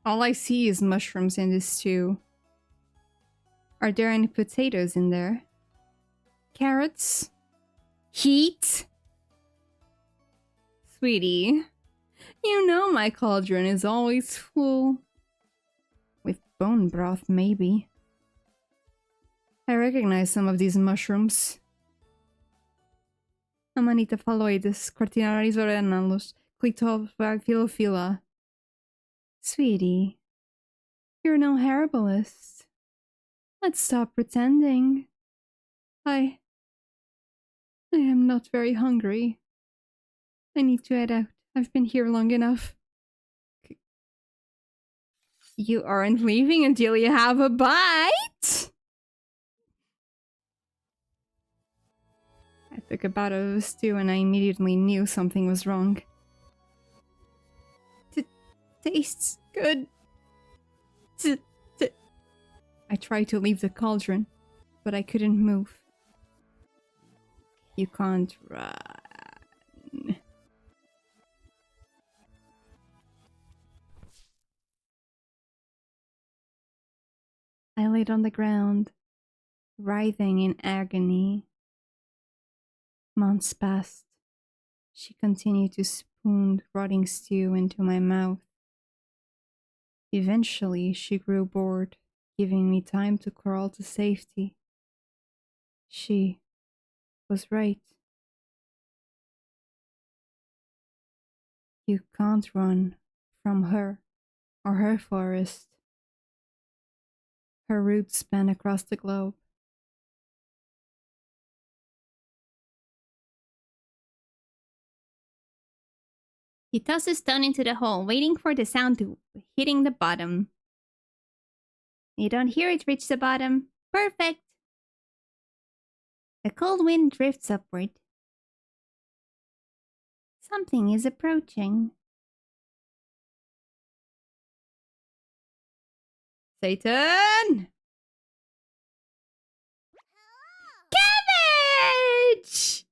All I see is mushrooms in this stew. Are there any potatoes in there? Carrots? Heat? Sweetie, you know my cauldron is always full. With bone broth, maybe. I recognize some of these mushrooms. Amanita phalloides, cortinaris orenalos, clitophilophila. Sweetie, you're no herbalist. Let's stop pretending. I am not very hungry. I need to head out. I've been here long enough. You aren't leaving until you have a bite? I took a bite of the stew and I immediately knew something was wrong. Tastes good. I tried to leave the cauldron, but I couldn't move. You can't run. I laid on the ground, writhing in agony. Months passed. She continued to spoon rotting stew into my mouth. Eventually, she grew bored, giving me time to crawl to safety. She was right. You can't run from her or her forest. Her roots span across the globe. He tossed a stone into the hole, waiting for the sound to hitting the bottom. You don't hear it reach the bottom. Perfect! A cold wind drifts upward. Something is approaching. Satan! Cabbage!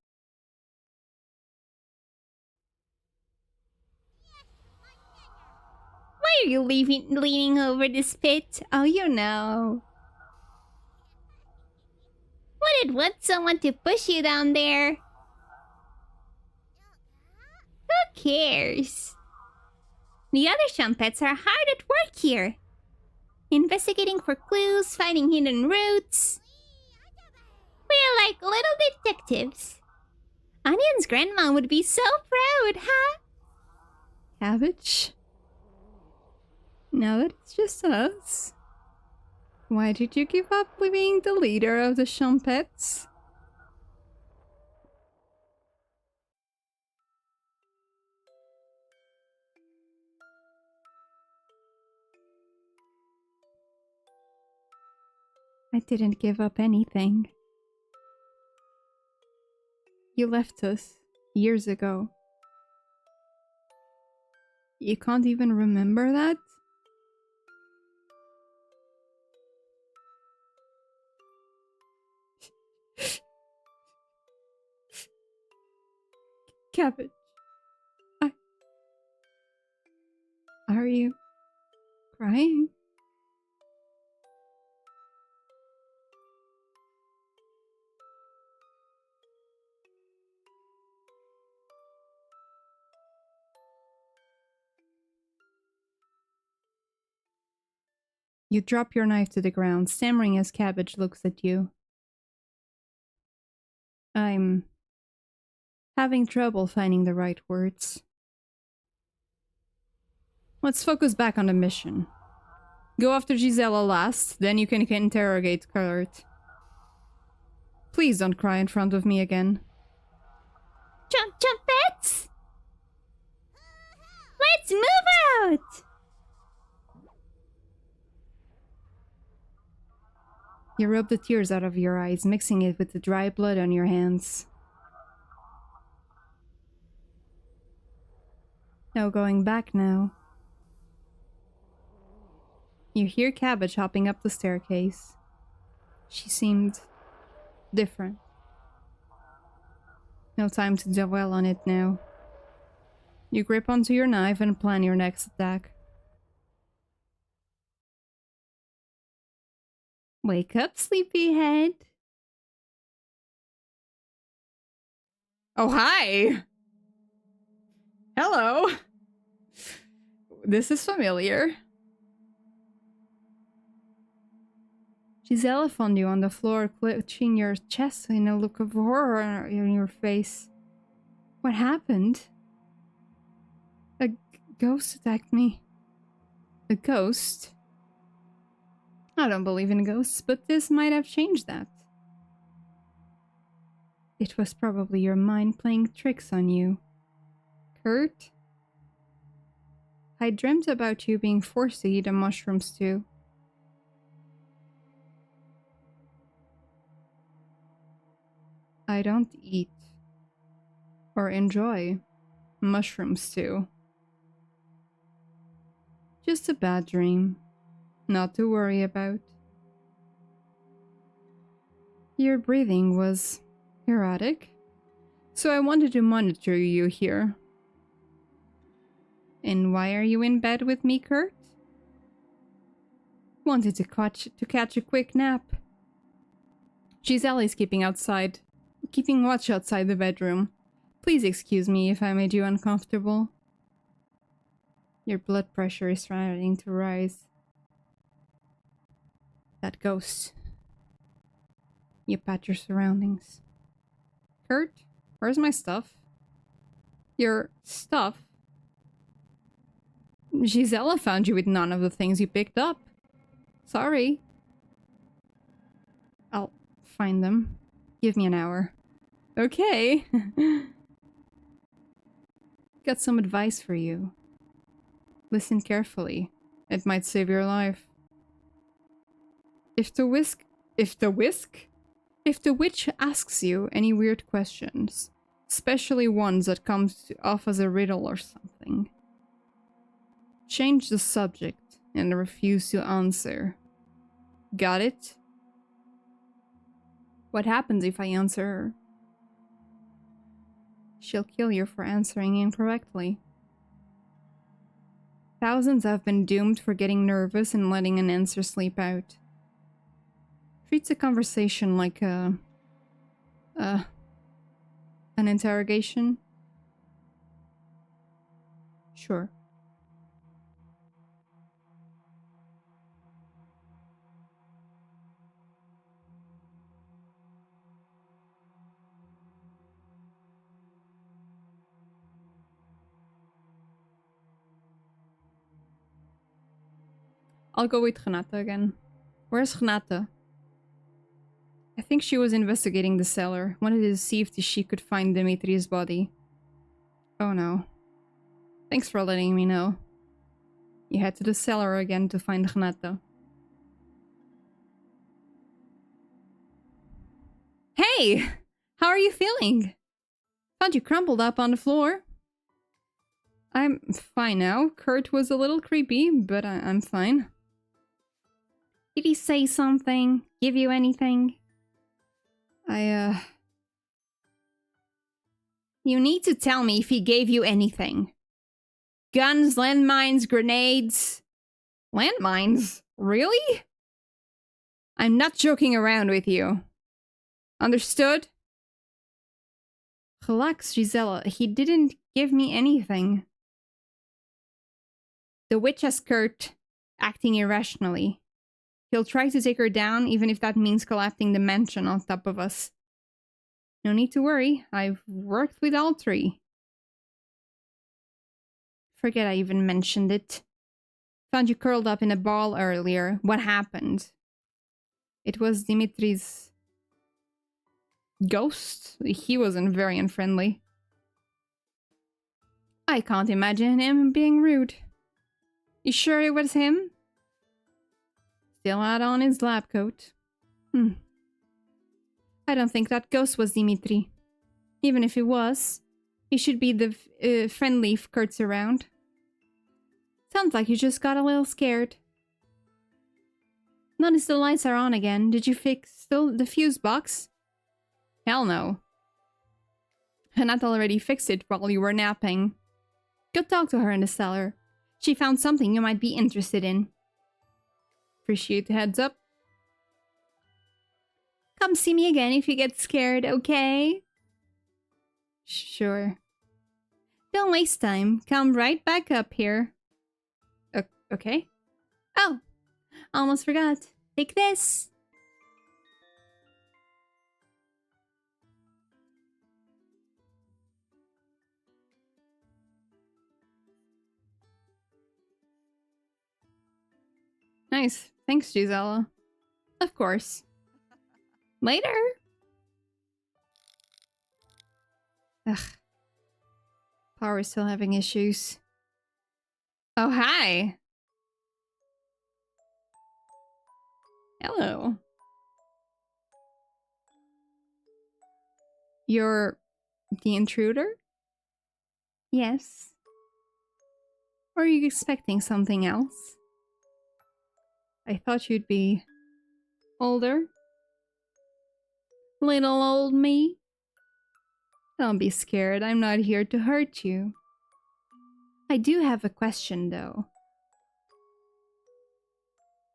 Why are you leaning over this pit? Oh, you know. Wouldn't want someone to push you down there. Who cares? The other Champets are hard at work here. Investigating for clues, finding hidden roots. We're like little detectives. Onion's grandma would be so proud, huh? Cabbage? Now that it's just us, why did you give up being the leader of the Champettes? I didn't give up anything. You left us years ago. You can't even remember that? Cabbage. Are you crying? You drop your knife to the ground, stammering as Cabbage looks at you. I'm having trouble finding the right words. Let's focus back on the mission. Go after Gisela last, then you can interrogate Kurt. Please don't cry in front of me again. Jumpets! Let's move out! You rub the tears out of your eyes, mixing it with the dry blood on your hands. No going back now. You hear Cabbage hopping up the staircase. She seemed different. No time to dwell on it now. You grip onto your knife and plan your next attack. Wake up, sleepyhead. Oh, hi! Hello! This is familiar. Gisela found you on the floor, clutching your chest in a look of horror in your face. What happened? A ghost attacked me. A ghost? I don't believe in ghosts, but this might have changed that. It was probably your mind playing tricks on you. Kurt? I dreamt about you being forced to eat a mushroom stew. I don't eat or enjoy mushroom stew. Just a bad dream. Not to worry about. Your breathing was erratic, so I wanted to monitor you here. And why are you in bed with me, Kurt? Wanted to catch a quick nap. Gisela's keeping watch outside the bedroom. Please excuse me if I made you uncomfortable. Your blood pressure is starting to rise. That ghost. You pat your surroundings. Kurt, where's my stuff? Your stuff? Gisela found you with none of the things you picked up. Sorry. I'll find them. Give me an hour. Okay. Got some advice for you. Listen carefully. It might save your life. If the witch asks you any weird questions, especially ones that come off as a riddle or something, change the subject and refuse to answer. Got it? What happens if I answer her? She'll kill you for answering incorrectly. Thousands have been doomed for getting nervous and letting an answer slip out. Treats a conversation like an interrogation. Sure. I'll go with Renata again. Where's Renata? I think she was investigating the cellar. Wanted to see if she could find Dimitri's body. Oh no. Thanks for letting me know. You head to the cellar again to find Renata. Hey! How are you feeling? Found you crumpled up on the floor. I'm fine now. Kurt was a little creepy, but I'm fine. Did he say something? Give you anything? You need to tell me if he gave you anything. Guns, landmines, grenades. Landmines? Really? I'm not joking around with you. Understood? Relax, Gisela. He didn't give me anything. The witch has Kurt acting irrationally. He'll try to take her down, even if that means collapsing the mansion on top of us. No need to worry. I've worked with all three. Forget I even mentioned it. Found you curled up in a ball earlier. What happened? It was Dimitri's ghost? He wasn't very unfriendly. I can't imagine him being rude. You sure it was him? Still had on his lab coat. I don't think that ghost was Dimitri. Even if it was, he should be the friendly if Kurt's around. Sounds like you just got a little scared. Notice the lights are on again. Did you fix the fuse box? Hell no. Renata already fixed it while you were napping. Go talk to her in the cellar. She found something you might be interested in. Appreciate the heads up. Come see me again if you get scared, okay? Sure. Don't waste time. Come right back up here. Okay. Oh, almost forgot. Take this. Nice. Thanks, Gisela. Of course. Later. Ugh. Power's still having issues. Oh, hi. Hello. You're the intruder? Yes. Or are you expecting something else? I thought you'd be older. Little old me. Don't be scared, I'm not here to hurt you. I do have a question though.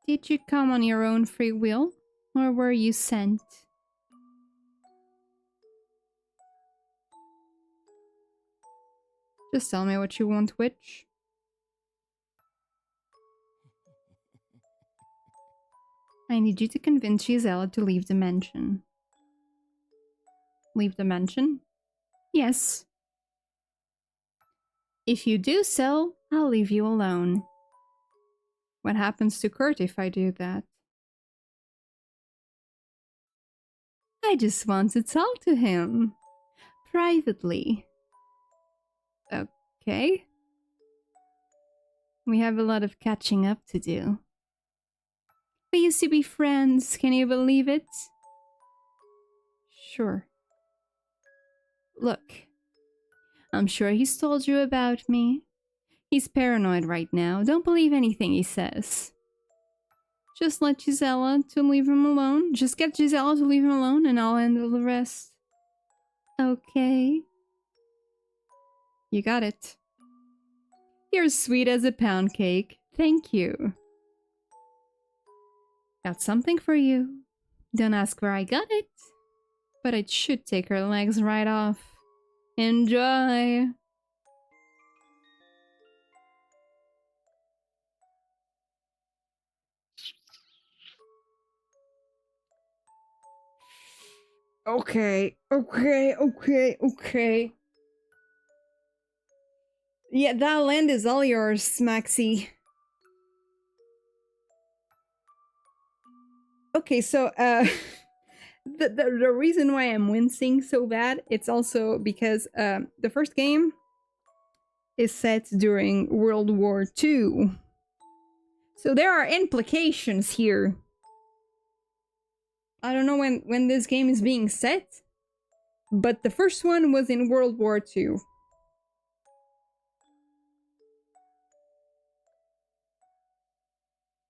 Did you come on your own free will, or were you sent? Just tell me what you want, witch. I need you to convince Gisela to leave the mansion. Leave the mansion? Yes. If you do so, I'll leave you alone. What happens to Kurt if I do that? I just want to talk to him. Privately. Okay. We have a lot of catching up to do. We used to be friends, can you believe it? Sure. Look, I'm sure he's told you about me. He's paranoid right now. Don't believe anything he says. Just let Gisela to leave him alone. Just get Gisela to leave him alone and I'll handle the rest. Okay. You got it. You're sweet as a pound cake. Thank you. Got something for you. Don't ask where I got it. But it should take her legs right off. Enjoy! Okay. Yeah, that land is all yours, Maxie. Okay, so the reason why I'm wincing so bad, it's also because the first game is set during World War II. So there are implications here. I don't know when this game is being set, but the first one was in World War II.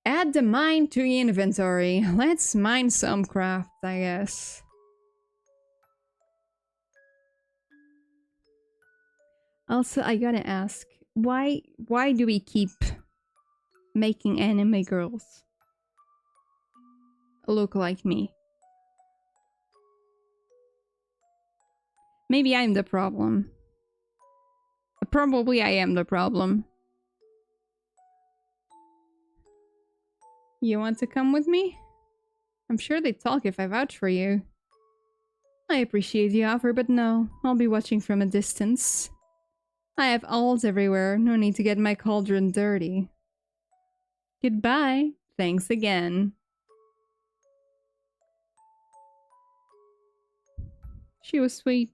Add the mine to the inventory. Let's mine some crafts, I guess. Also, I gotta ask, why do we keep making anime girls look like me? Maybe I'm the problem. Probably I am the problem. You want to come with me? I'm sure they'd talk if I vouch for you. I appreciate the offer, but no, I'll be watching from a distance. I have owls everywhere, no need to get my cauldron dirty. Goodbye, thanks again. She was sweet.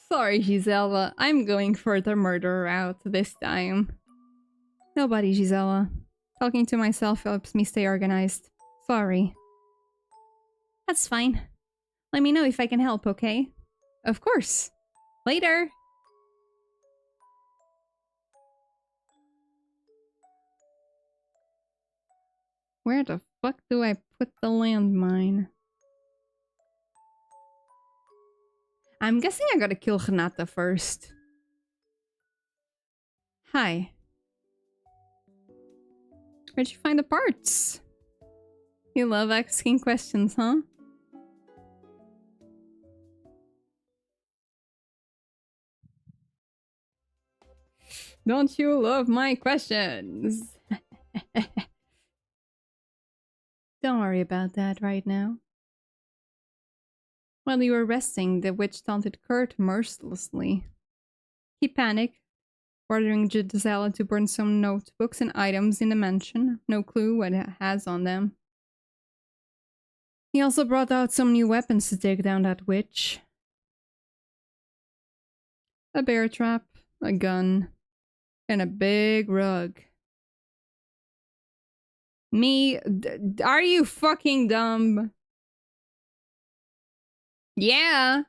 Sorry, Gisela. I'm going for the murder route this time. Nobody, Gisela. Talking to myself helps me stay organized. Sorry. That's fine. Let me know if I can help, okay? Of course. Later! Where the fuck do I put the landmine? I'm guessing I gotta kill Renata first. Hi. Where'd you find the parts? You love asking questions, huh? Don't you love my questions? Don't worry about that right now. While you were resting, the witch taunted Kurt mercilessly. He panicked, ordering Gisela to burn some notebooks and items in the mansion. No clue what it has on them. He also brought out some new weapons to take down that witch. A bear trap, a gun, and a big rug. Me? Are you fucking dumb? Yeah.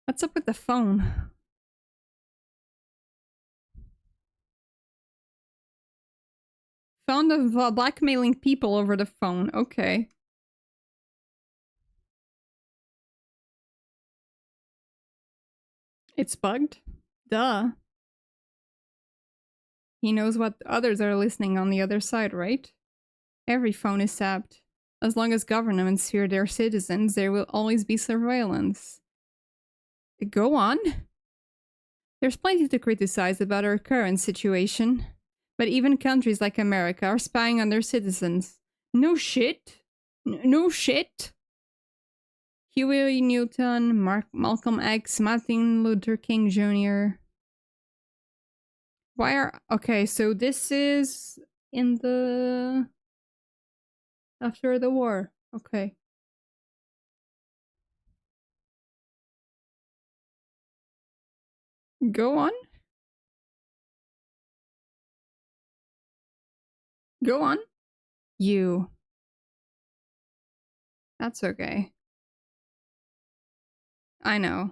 What's up with the phone? Found of blackmailing people over the phone. Okay. It's bugged? Duh. He knows what others are listening on the other side, right? Every phone is tapped. As long as governments fear their citizens, there will always be surveillance. Go on. There's plenty to criticize about our current situation. But even countries like America are spying on their citizens. No shit. No shit. Huey Newton, Malcolm X, Martin Luther King Jr. Why are... Okay, so this is in the... After the war. Okay. Go on. Go on. You. That's okay. I know.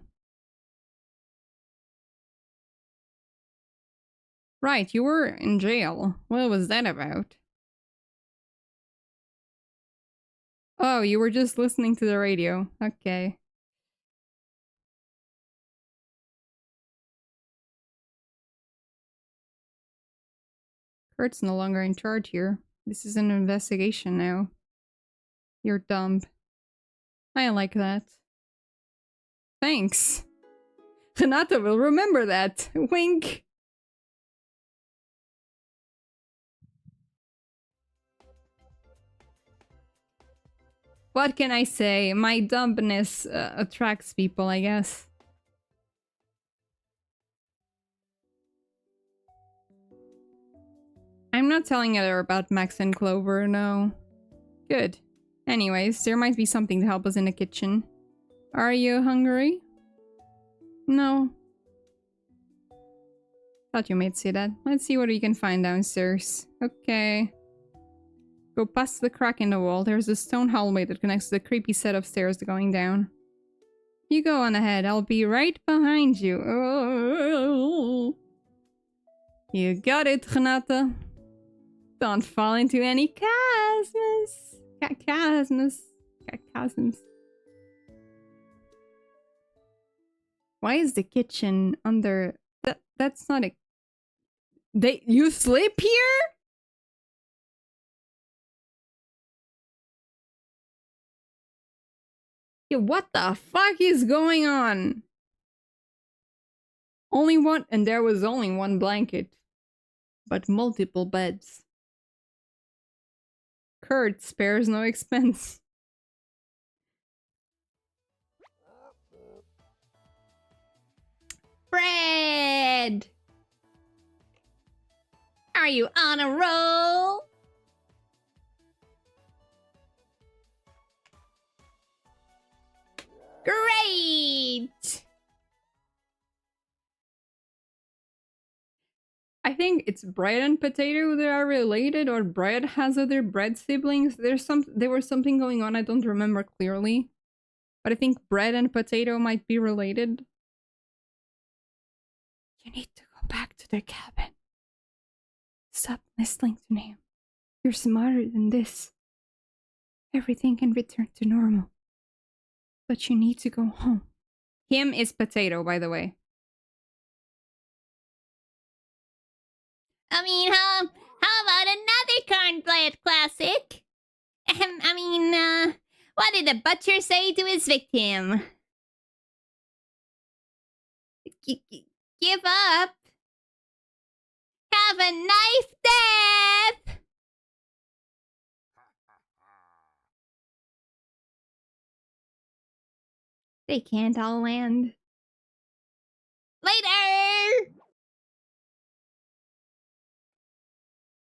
Right, you were in jail. What was that about? Oh, you were just listening to the radio. Okay. Kurt's no longer in charge here. This is an investigation now. You're dumb. I like that. Thanks. Renata will remember that. Wink. What can I say? My dumbness attracts people, I guess. I'm not telling her about Max and Clover, no. Good. Anyways, there might be something to help us in the kitchen. Are you hungry? No. Thought you might say that. Let's see what we can find downstairs. Okay. Go past the crack in the wall. There's a stone hallway that connects to the creepy set of stairs going down. You go on ahead. I'll be right behind you. Oh. You got it, Renata. Don't fall into any chasms. Why is the kitchen under... That's not a... You sleep here? Yeah, what the fuck is going on? Only one... And there was only one blanket. But multiple beds. Kurt spares no expense. Bread! Are you on a roll? Great! I think it's bread and potato that are related, or bread has other bread siblings. There was something going on, I don't remember clearly. But I think bread and potato might be related. You need to go back to the cabin. Stop listening to him. You're smarter than this. Everything can return to normal. But you need to go home. Him is potato, by the way. I mean, how about another cornbread classic? What did the butcher say to his victim? Give up. Have a nice death. They can't all land. Later!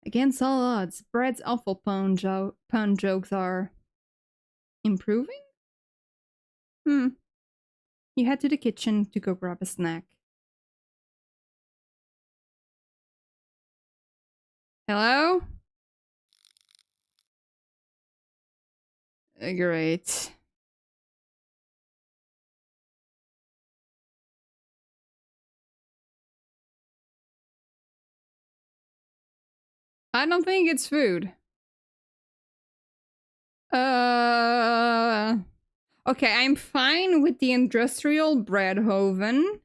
Against all odds, Bread's awful pun jokes are... improving? You head to the kitchen to go grab a snack. Hello? Great. I don't think it's food. Okay, I'm fine with the industrial bread oven.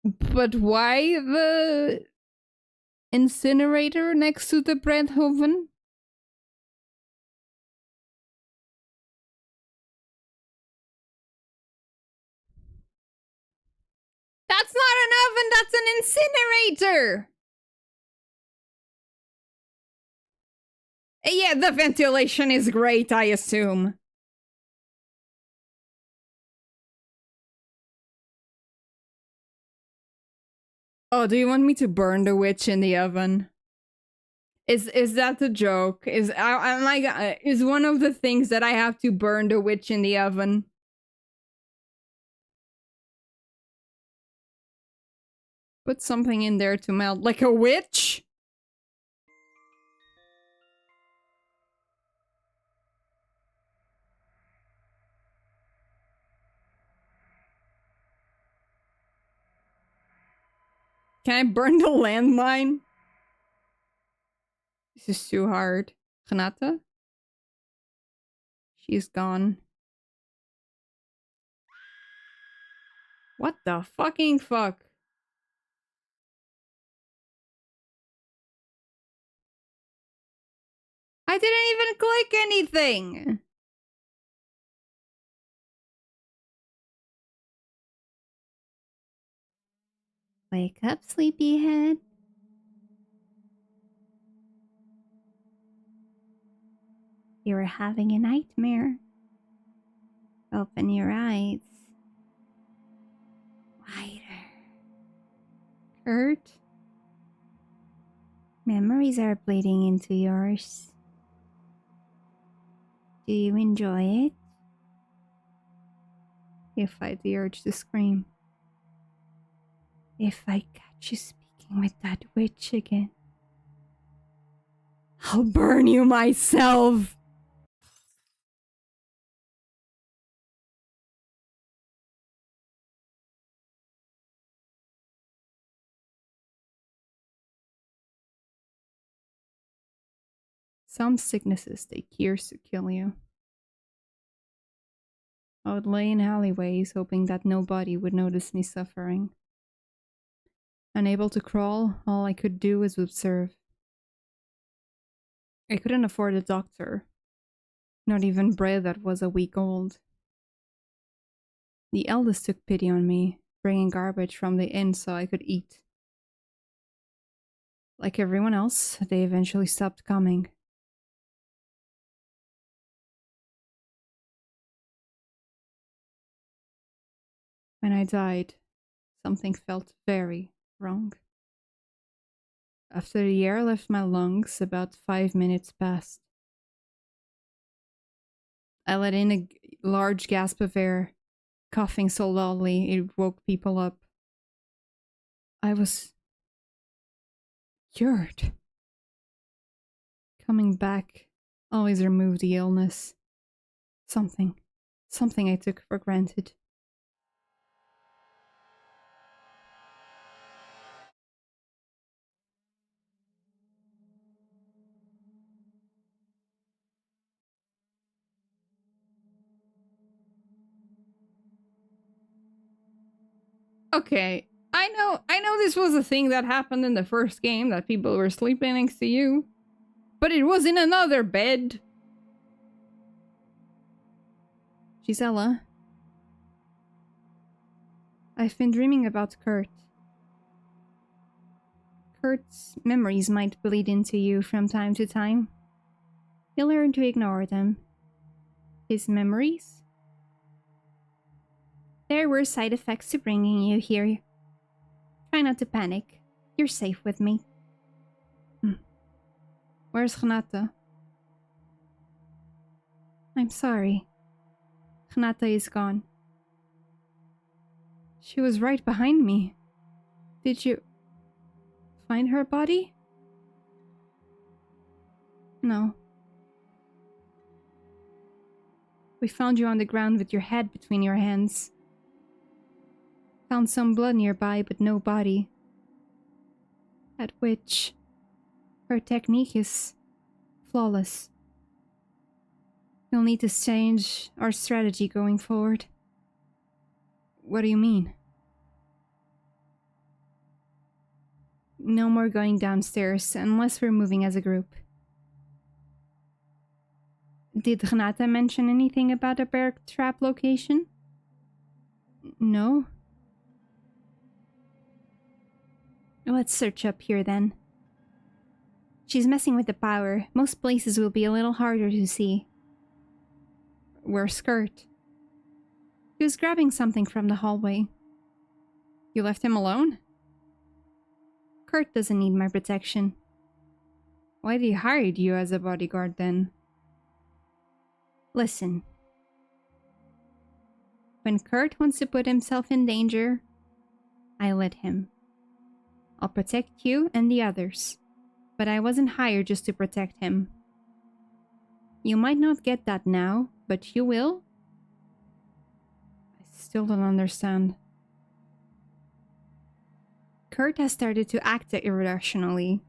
But why the incinerator next to the bread oven? That's not an oven, that's an incinerator! Yeah, the ventilation is great, I assume. Oh, do you want me to burn the witch in the oven? Is that the joke? Is one of the things that I have to burn the witch in the oven? Put something in there to melt, like a witch? Can I burn the landmine? This is too hard. Renata? She's gone. What the fucking fuck? I didn't even click anything! Wake up, sleepyhead. You're having a nightmare. Open your eyes. Wider. Kurt? Memories are bleeding into yours. Do you enjoy it? You fight the urge to scream. If I catch you speaking with that witch again, I'll burn you myself! Some sicknesses take years to kill you. I would lay in alleyways, hoping that nobody would notice me suffering. Unable to crawl, all I could do was observe. I couldn't afford a doctor. Not even bread that was a week old. The eldest took pity on me, bringing garbage from the inn so I could eat. Like everyone else, they eventually stopped coming. When I died, something felt very wrong. After the air left my lungs, about 5 minutes passed. I let in a large gasp of air, coughing so loudly it woke people up. I was cured. Coming back always removed the illness. Something I took for granted. Okay, I know this was a thing that happened in the first game, that people were sleeping next to you. But it was in another bed. Gisela, I've been dreaming about Kurt. Kurt's memories might bleed into you from time to time. You'll learn to ignore them. His memories? There were side effects to bringing you here. Try not to panic. You're safe with me. Where's Renata? I'm sorry. Renata is gone. She was right behind me. Did you find her body? No. We found you on the ground with your head between your hands. Found some blood nearby, but no body. That witch. Her technique is flawless. We'll need to change our strategy going forward. What do you mean? No more going downstairs unless we're moving as a group. Did Renata mention anything about a bear trap location? No. Let's search up here then. She's messing with the power. Most places will be a little harder to see. Where's Kurt? He was grabbing something from the hallway. You left him alone? Kurt doesn't need my protection. Why did he hire you as a bodyguard then? Listen. When Kurt wants to put himself in danger, I let him. I'll protect you and the others, but I wasn't hired just to protect him. You might not get that now, but you will. I still don't understand. Kurt has started to act irrationally.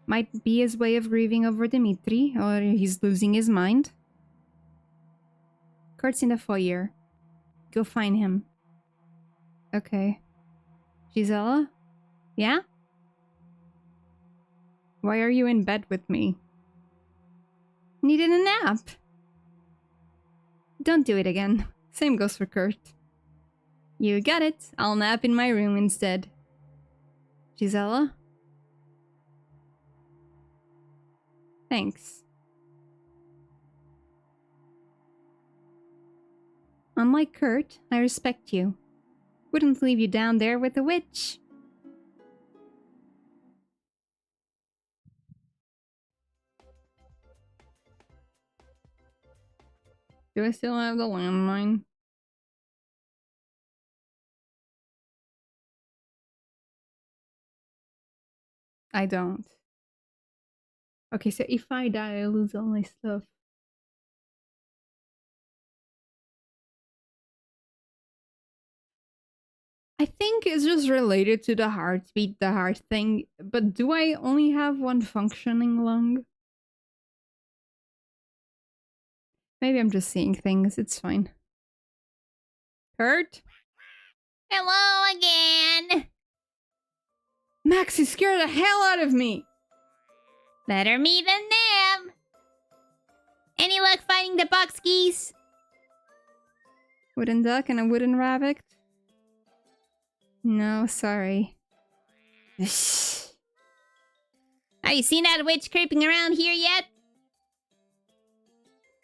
Might be his way of grieving over Dimitri, or he's losing his mind. Kurt's in the foyer. Go find him. Okay. Gisela? Yeah? Why are you in bed with me? Needed a nap. Don't do it again. Same goes for Kurt. You got it. I'll nap in my room instead. Gisela? Thanks. Unlike Kurt, I respect you. Wouldn't leave you down there with the witch. Do I still have the landline? I don't. Okay, so if I die, I lose all my stuff. I think it's just related to the heartbeat, the heart thing. But do I only have one functioning lung? Maybe I'm just seeing things. It's fine. Kurt? Hello again. Max, you scared the hell out of me! Better me than them. Any luck finding the box keys? Wooden duck and a wooden rabbit? No, sorry. Have you seen that witch creeping around here yet?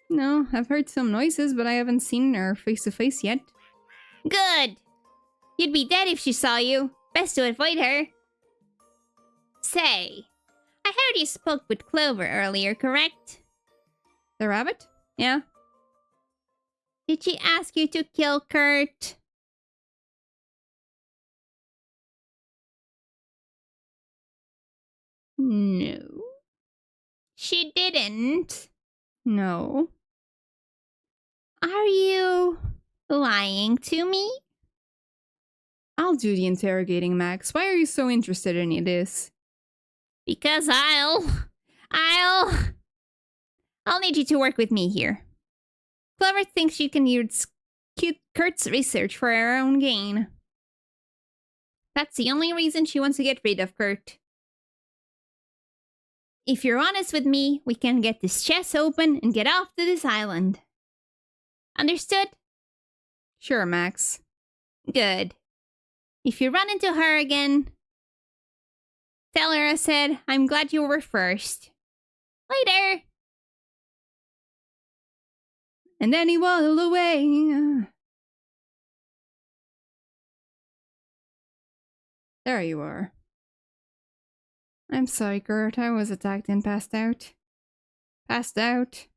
No, I've heard some noises, but I haven't seen her face to face yet. Good. You'd be dead if she saw you. Best to avoid her. Say, I heard you spoke with Clover earlier, correct? The rabbit? Yeah. Did she ask you to kill Kurt? No. She didn't. No. Are you lying to me? I'll do the interrogating, Max. Why are you so interested in this? Because I'll need you to work with me here. Clover thinks you can use Kurt's research for her own gain. That's the only reason she wants to get rid of Kurt. If you're honest with me, we can get this chest open and get off to this island. Understood? Sure, Max. Good. If you run into her again, tell her I said, I'm glad you were first. Later! And then he waddled away. There you are. I'm sorry, Kurt. I was attacked and passed out. Passed out.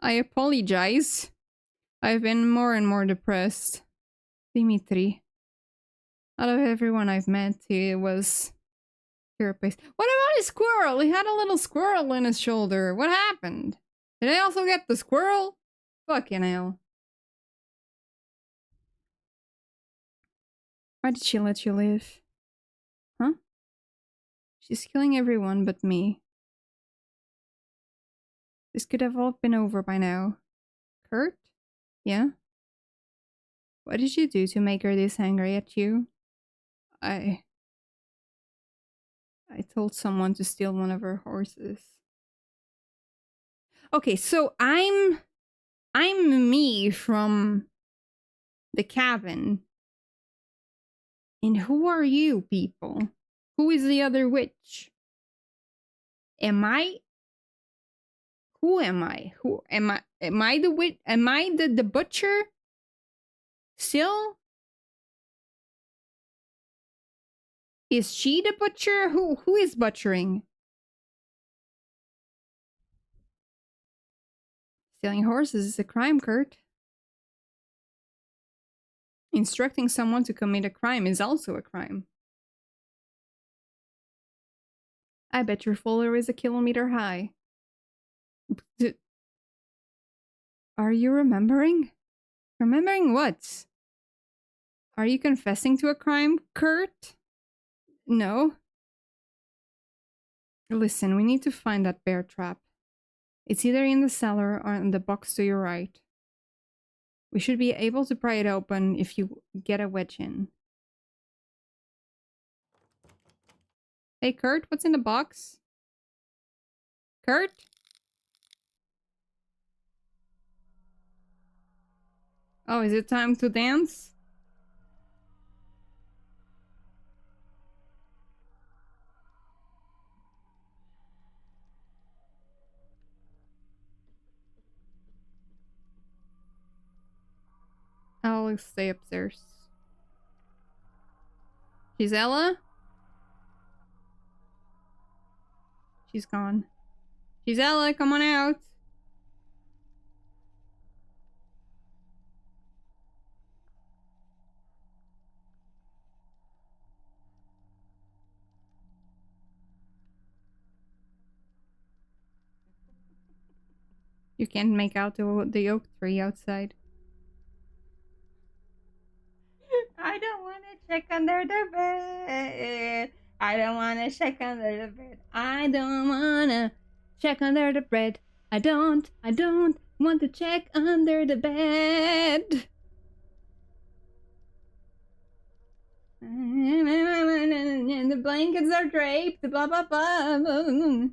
I apologize. I've been more and more depressed. Dimitri. Out of everyone I've met, he was therapist. What about his squirrel? He had a little squirrel in his shoulder. What happened? Did I also get the squirrel? Fucking hell. Why did she let you live? Huh? She's killing everyone but me. This could have all been over by now. Kurt? Yeah? What did you do to make her this angry at you? I told someone to steal one of her horses. Okay, so I'm me from the cabin. And who are you people? Who is the other witch? Am I? Who am I? Who am I? Am I the witch? Am I the butcher? Still? Is she the butcher? Who is butchering? Stealing horses is a crime, Kurt. Instructing someone to commit a crime is also a crime. I bet your follower is a kilometer high. Are you remembering? Remembering what? Are you confessing to a crime, Kurt? No. Listen, we need to find that bear trap. It's either in the cellar or in the box to your right. We should be able to pry it open if you get a wedge in. Hey, Kurt, what's in the box? Kurt? Oh, is it time to dance? I'll stay upstairs. Gisela? She's gone. Gisela, come on out. You can't make out the oak tree outside. I don't want to check under the bed. I don't want to check under the bed. I don't want to check under the bed. I don't want to check under the bed. And the blankets are draped, blah blah blah.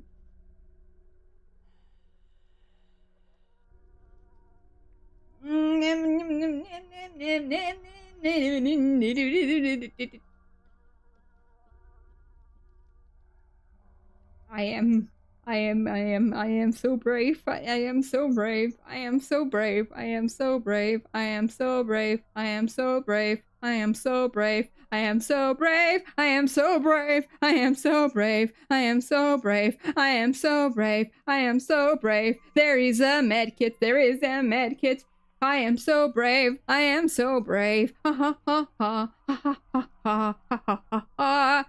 I am so brave. I am so brave. I am so brave. I am so brave. I am so brave. I am so brave. I am so brave. I am so brave. I am so brave. I am so brave. I am so brave. I am so brave. I am so brave. There is a med kit. There is a med kit. I am so brave. I am so brave. Ha ha ha ha ha ha ha ha ha ha ha.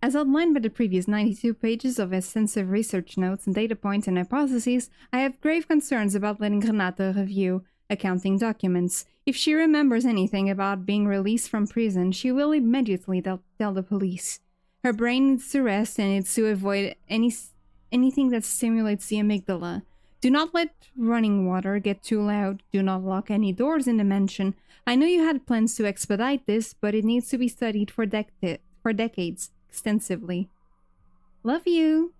As outlined by the previous 92 pages of extensive research notes and data points and hypotheses, I have grave concerns about letting Renata review accounting documents. If she remembers anything about being released from prison, she will immediately tell the police. Her brain needs to rest and needs to avoid anything that stimulates the amygdala. Do not let running water get too loud. Do not lock any doors in the mansion. I know you had plans to expedite this, but it needs to be studied for decades. Extensively. Love you.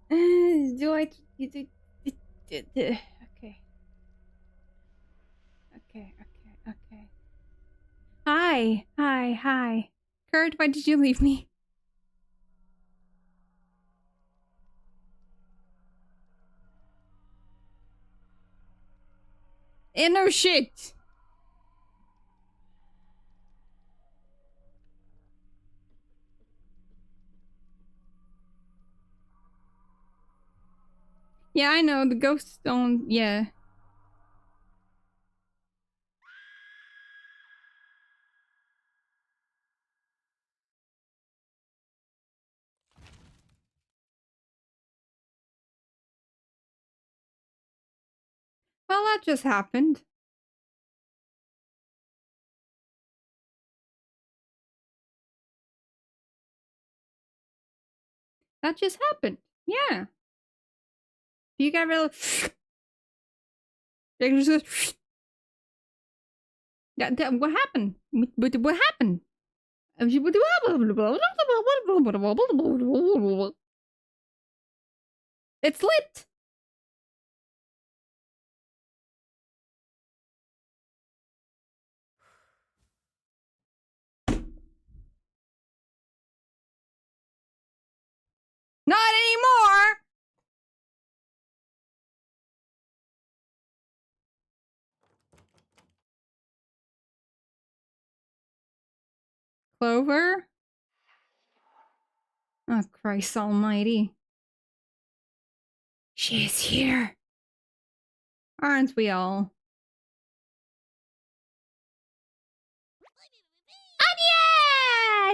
Do I? Okay. Okay. Hi. Kurt, why did you leave me? No shit. Yeah, I know, the ghosts don't... Yeah. Well, that just happened. That just happened. Yeah. You got real... What happened? What happened? It's lit! Not anymore! Clover? Oh, Christ almighty. She is here. Aren't we all?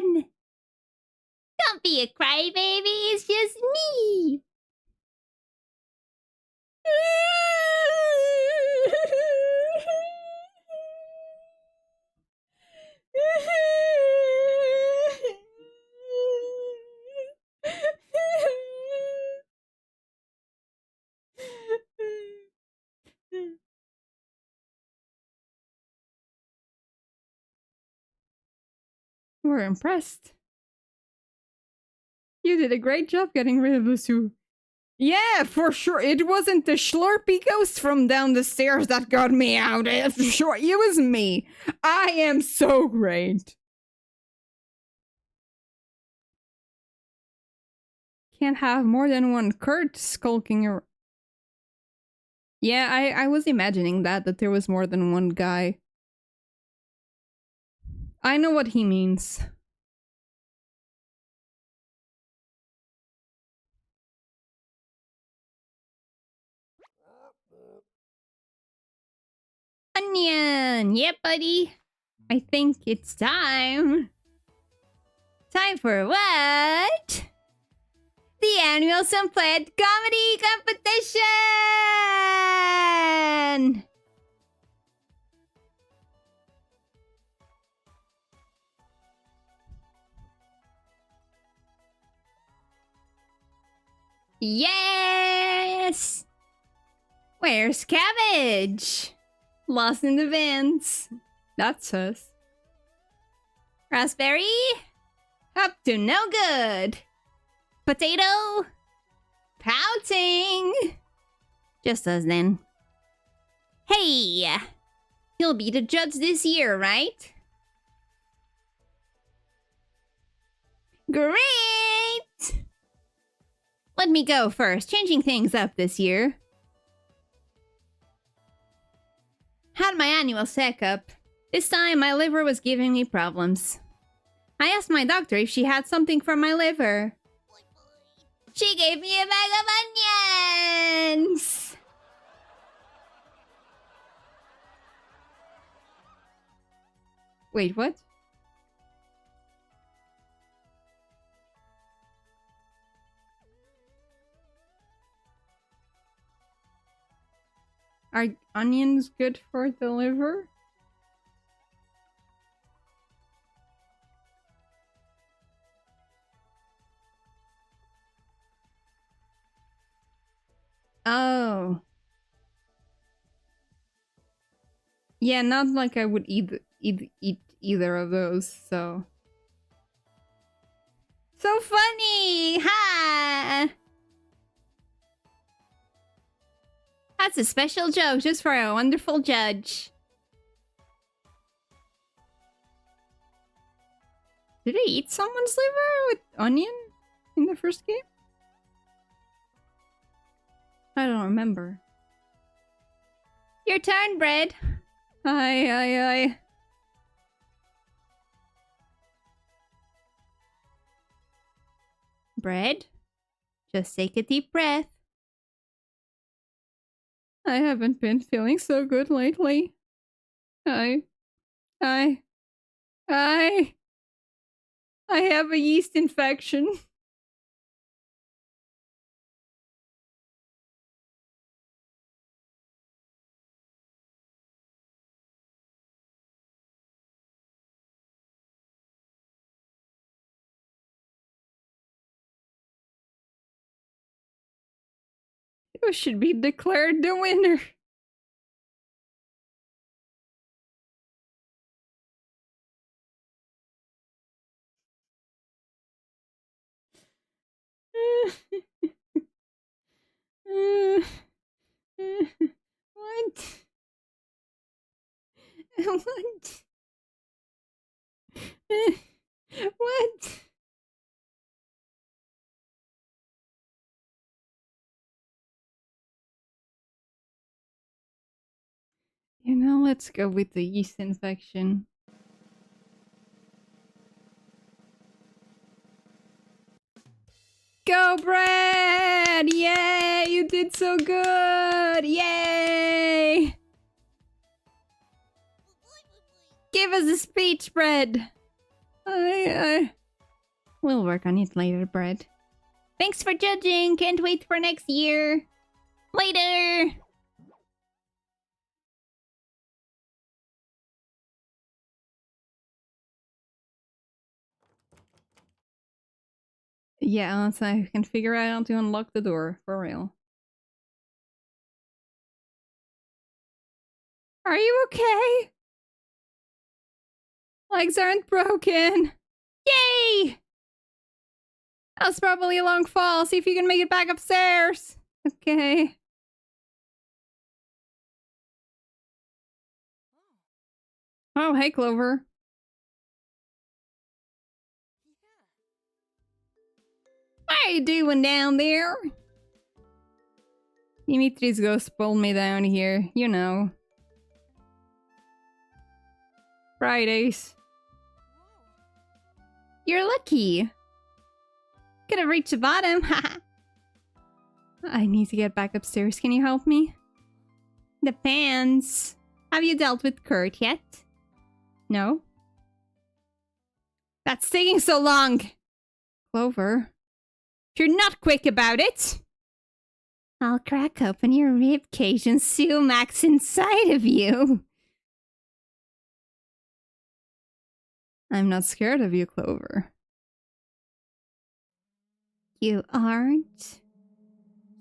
Onion! Don't be a crybaby, it's just me. We're impressed. You did a great job getting rid of the zoo. Yeah, for sure. It wasn't the Schlurpy ghost from down the stairs that got me out. For sure, it was me. I am so great. Can't have more than one Kurt skulking around. Yeah, I was imagining that there was more than one guy. I know what he means. Onion! Yep, buddy. I think it's time. Time for what? The annual Simplet Comedy Competition! Yes! Where's Cabbage? Lost in the vents. That's us. Raspberry? Up to no good. Potato? Pouting! Just us then. Hey! You'll be the judge this year, right? Great! Let me go first, changing things up this year. Had my annual checkup. This time my liver was giving me problems. I asked my doctor if she had something for my liver. She gave me a bag of onions! Wait, what? Are onions good for the liver? Oh. Yeah, not like I would eat either of those, so. So funny! Ha! That's a special joke just for a wonderful judge. Did I eat someone's liver with onion in the first game? I don't remember. Your turn, Bread. Aye. Bread? Just take a deep breath. I haven't been feeling so good lately. I have a yeast infection. Who should be declared the winner? What? What? What? You know, let's go with the yeast infection. Go, Brad! Yay! You did so good! Yay! Give us a speech, Brad! We'll work on it later, Brad. Thanks for judging! Can't wait for next year! Later! Yeah, unless I can figure out how to unlock the door, for real. Are you okay? Legs aren't broken. Yay! That was probably a long fall. See if you can make it back upstairs. Okay. Oh, hey, Clover. What are you doing down there? Dimitri's ghost pulled me down here. You know. Fridays. You're lucky. Could have reached the bottom. I need to get back upstairs. Can you help me? Depends. Have you dealt with Kurt yet? No? That's taking so long. Clover. If you're not quick about it, I'll crack open your rib cage and sumax inside of you. I'm not scared of you, Clover. You aren't.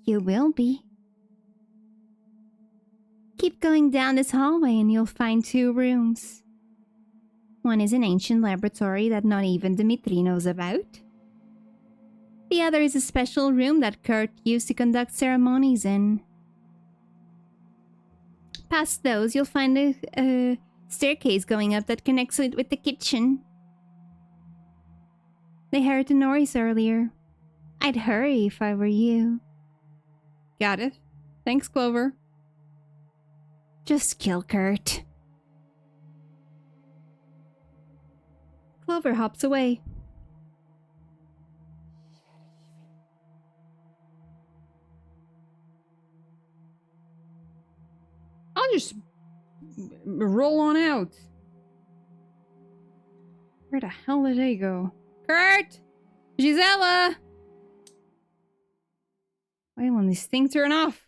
You will be. Keep going down this hallway and you'll find 2 rooms. One is an ancient laboratory that not even Dimitri knows about. The other is a special room that Kurt used to conduct ceremonies in. Past those, you'll find a staircase going up that connects it with the kitchen. They heard the noise earlier. I'd hurry if I were you. Got it. Thanks, Clover. Just kill Kurt. Clover hops away. I'll just roll on out. Where the hell did they go? Kurt! Gisela! Why won't this thing turn off?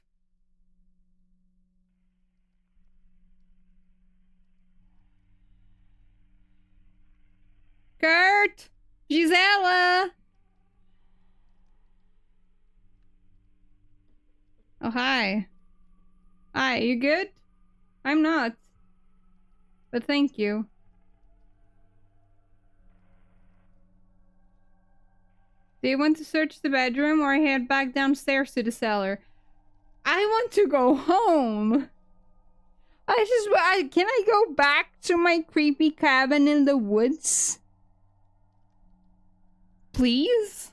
Kurt! Gisela! Oh, hi. Hi, you good? I'm not. But thank you. Do you want to search the bedroom or head back downstairs to the cellar? I want to go home. Can I go back to my creepy cabin in the woods? Please?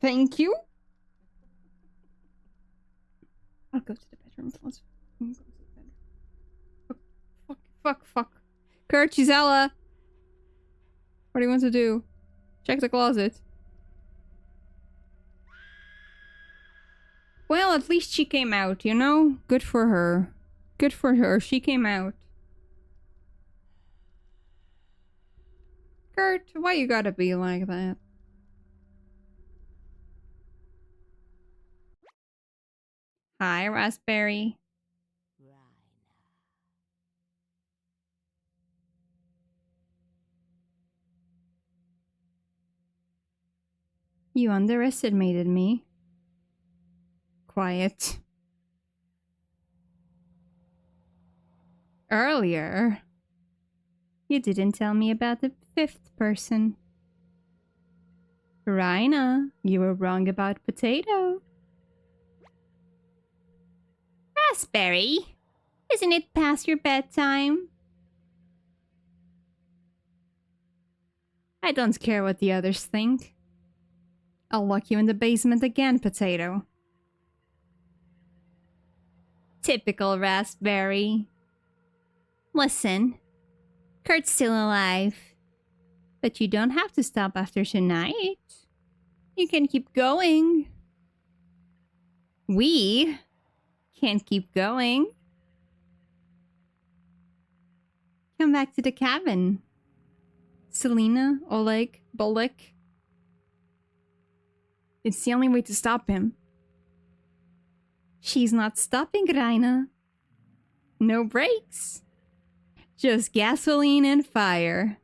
Thank you? I'll go to the bedroom. Let's go to the bedroom. Fuck. Kurt, Gisela. What do you want to do? Check the closet. Well, at least she came out, you know? Good for her. Good for her. She came out. Kurt, why you gotta be like that? Hi, Raspberry. You underestimated me. Quiet. Earlier, you didn't tell me about the 5th person. Raina, you were wrong about Potato. Raspberry, isn't it past your bedtime? I don't care what the others think. I'll lock you in the basement again, Potato. Typical Raspberry. Listen, Kurt's still alive. But you don't have to stop after tonight. You can keep going. We can't keep going. Come back to the cabin. Selena, Oleg, Bolek. It's the only way to stop him. She's not stopping, Raina. No brakes. Just gasoline and fire.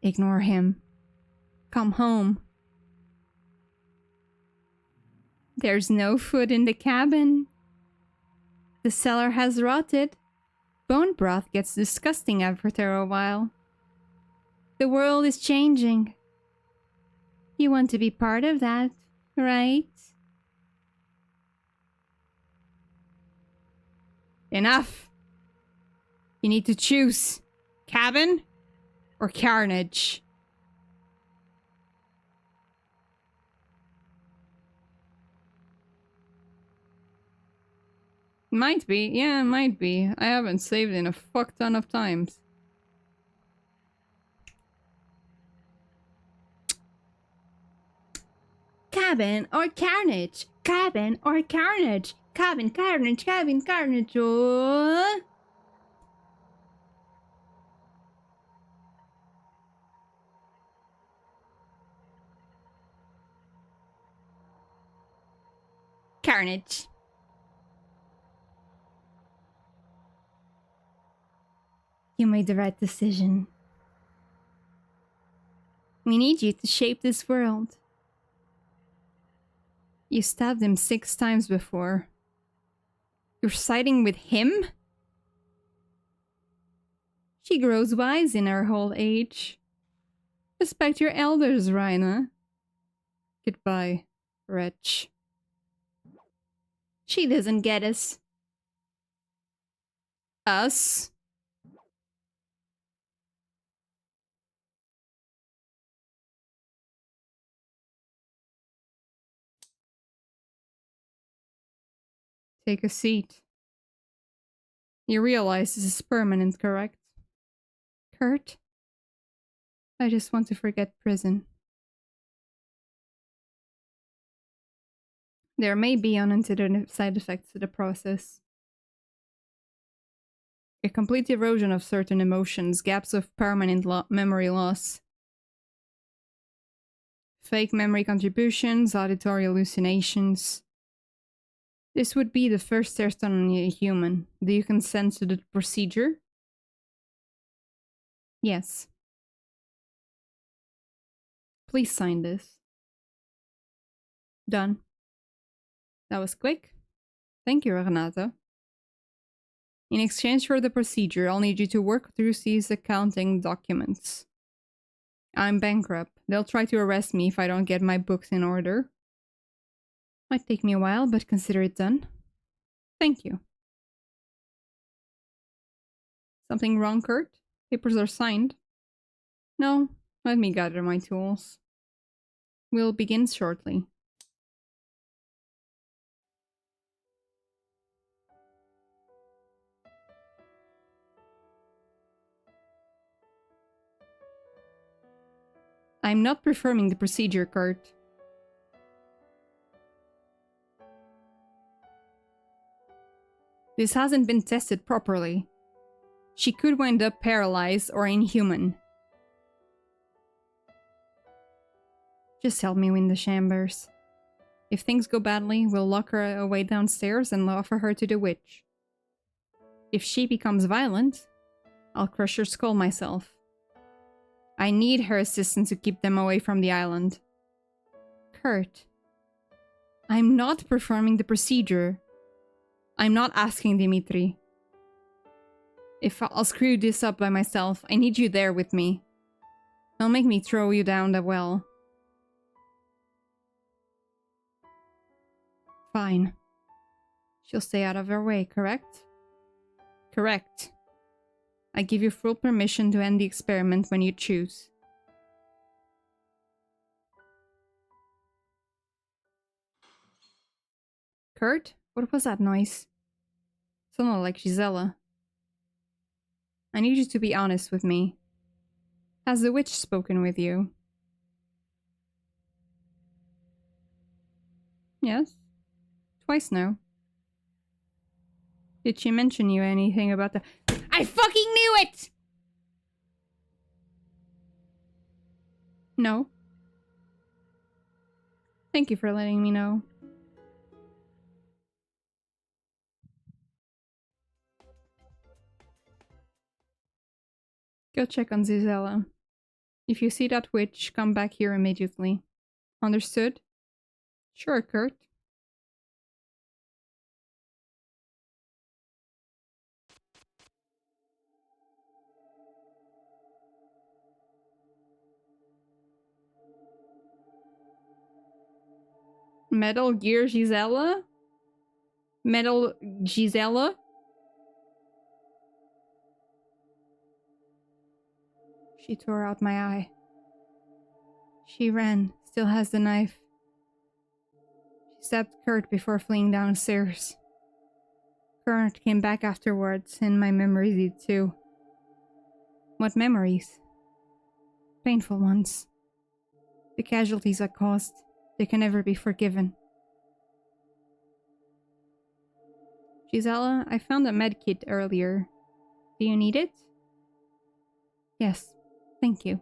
Ignore him. Come home. There's no food in the cabin. The cellar has rotted. Bone broth gets disgusting after a while. The world is changing. You want to be part of that, right? Enough! You need to choose cabin or carnage. Might be, yeah, might be. I haven't saved in a fuck ton of times. Cabin or carnage? Cabin or carnage? Cabin, carnage, cabin, carnage. Oh. Carnage. You made the right decision. We need you to shape this world. You stabbed him 6 times before. You're siding with him? She grows wise in her old age. Respect your elders, Raina. Goodbye, wretch. She doesn't get us. Us? Take a seat. You realize this is permanent, correct? Kurt? I just want to forget prison. There may be unintended side effects to the process. A complete erosion of certain emotions, gaps of permanent memory loss. Fake memory contributions, auditory hallucinations. This would be the first test on a human. Do you consent to the procedure? Yes. Please sign this. Done. That was quick. Thank you, Renato. In exchange for the procedure, I'll need you to work through these accounting documents. I'm bankrupt. They'll try to arrest me if I don't get my books in order. Might take me a while, but consider it done. Thank you. Something wrong, Kurt? Papers are signed. No, let me gather my tools. We'll begin shortly. I'm not performing the procedure, Kurt. This hasn't been tested properly. She could wind up paralyzed or inhuman. Just help me win the chambers. If things go badly, we'll lock her away downstairs and offer her to the witch. If she becomes violent, I'll crush her skull myself. I need her assistance to keep them away from the island. Kurt, I'm not performing the procedure. I'm not asking Dimitri. If I'll screw this up by myself, I need you there with me. Don't make me throw you down the well. Fine. She'll stay out of our way, correct? Correct. I give you full permission to end the experiment when you choose. Kurt? What was that noise? Sounded like Gisela. I need you to be honest with me. Has the witch spoken with you? Yes? Twice now. Did she mention you anything about the— I fucking knew it! No. Thank you for letting me know. Go check on Zizella. If you see that witch, come back here immediately. Understood? Sure, Kurt. Metal Gear Gisela? Metal Gisela? She tore out my eye. She ran, still has the knife. She stabbed Kurt before fleeing downstairs. Kurt came back afterwards, and my memories did too. What memories? Painful ones. The casualties I caused, they can never be forgiven. Gisela, I found a medkit earlier. Do you need it? Yes, thank you.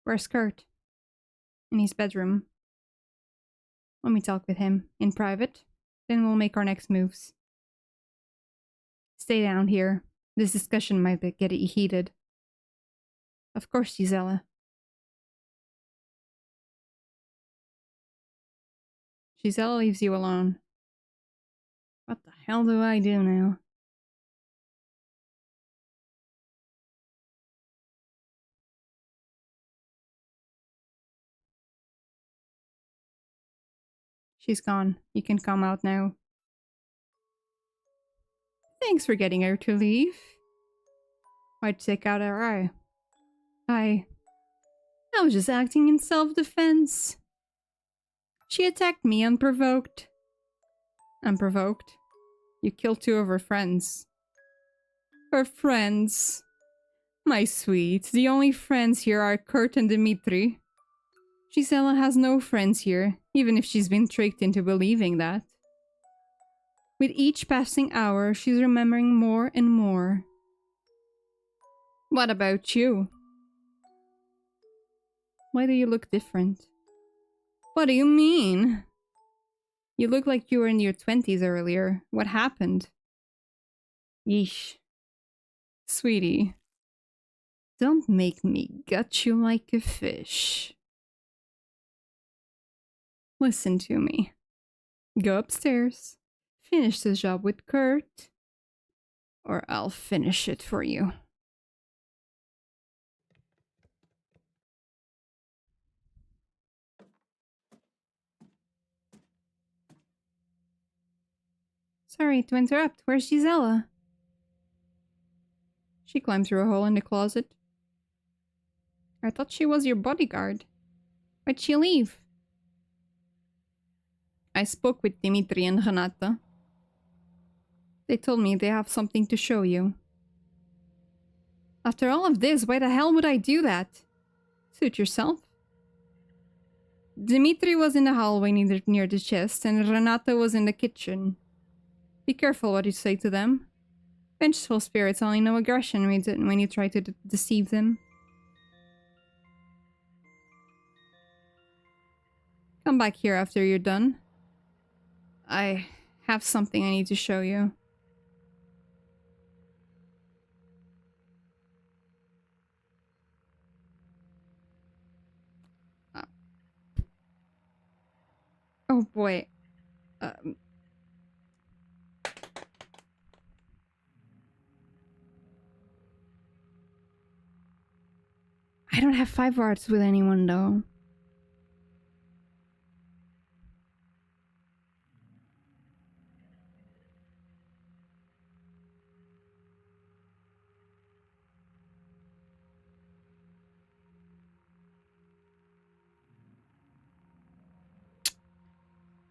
Where's Kurt? In his bedroom. Let me talk with him, in private. Then we'll make our next moves. Stay down here. This discussion might get heated. Of course, Gisela. Gisela leaves you alone. What the hell do I do now? She's gone. You can come out now. Thanks for getting her to leave. Why'd you take out her eye? I was just acting in self-defense. She attacked me unprovoked. Unprovoked? You killed two of her friends. Her friends? My sweet, the only friends here are Kurt and Dmitri. Gisela has no friends here, even if she's been tricked into believing that. With each passing hour, she's remembering more and more. What about you? Why do you look different? What do you mean? You look like you were in your 20s earlier. What happened? Yeesh. Sweetie, don't make me gut you like a fish. Listen to me. Go upstairs, finish the job with Kurt, or I'll finish it for you. Sorry to interrupt. Where's Gisela? She climbed through a hole in the closet. I thought she was your bodyguard. Why'd she leave? I spoke with Dimitri and Renata. They told me they have something to show you. After all of this, why the hell would I do that? Suit yourself. Dimitri was in the hallway near the chest, and Renata was in the kitchen. Be careful what you say to them. Vengeful spirits only know aggression when you try to deceive them. Come back here after you're done. I have something I need to show you. Oh boy. I don't have 5 arts with anyone though.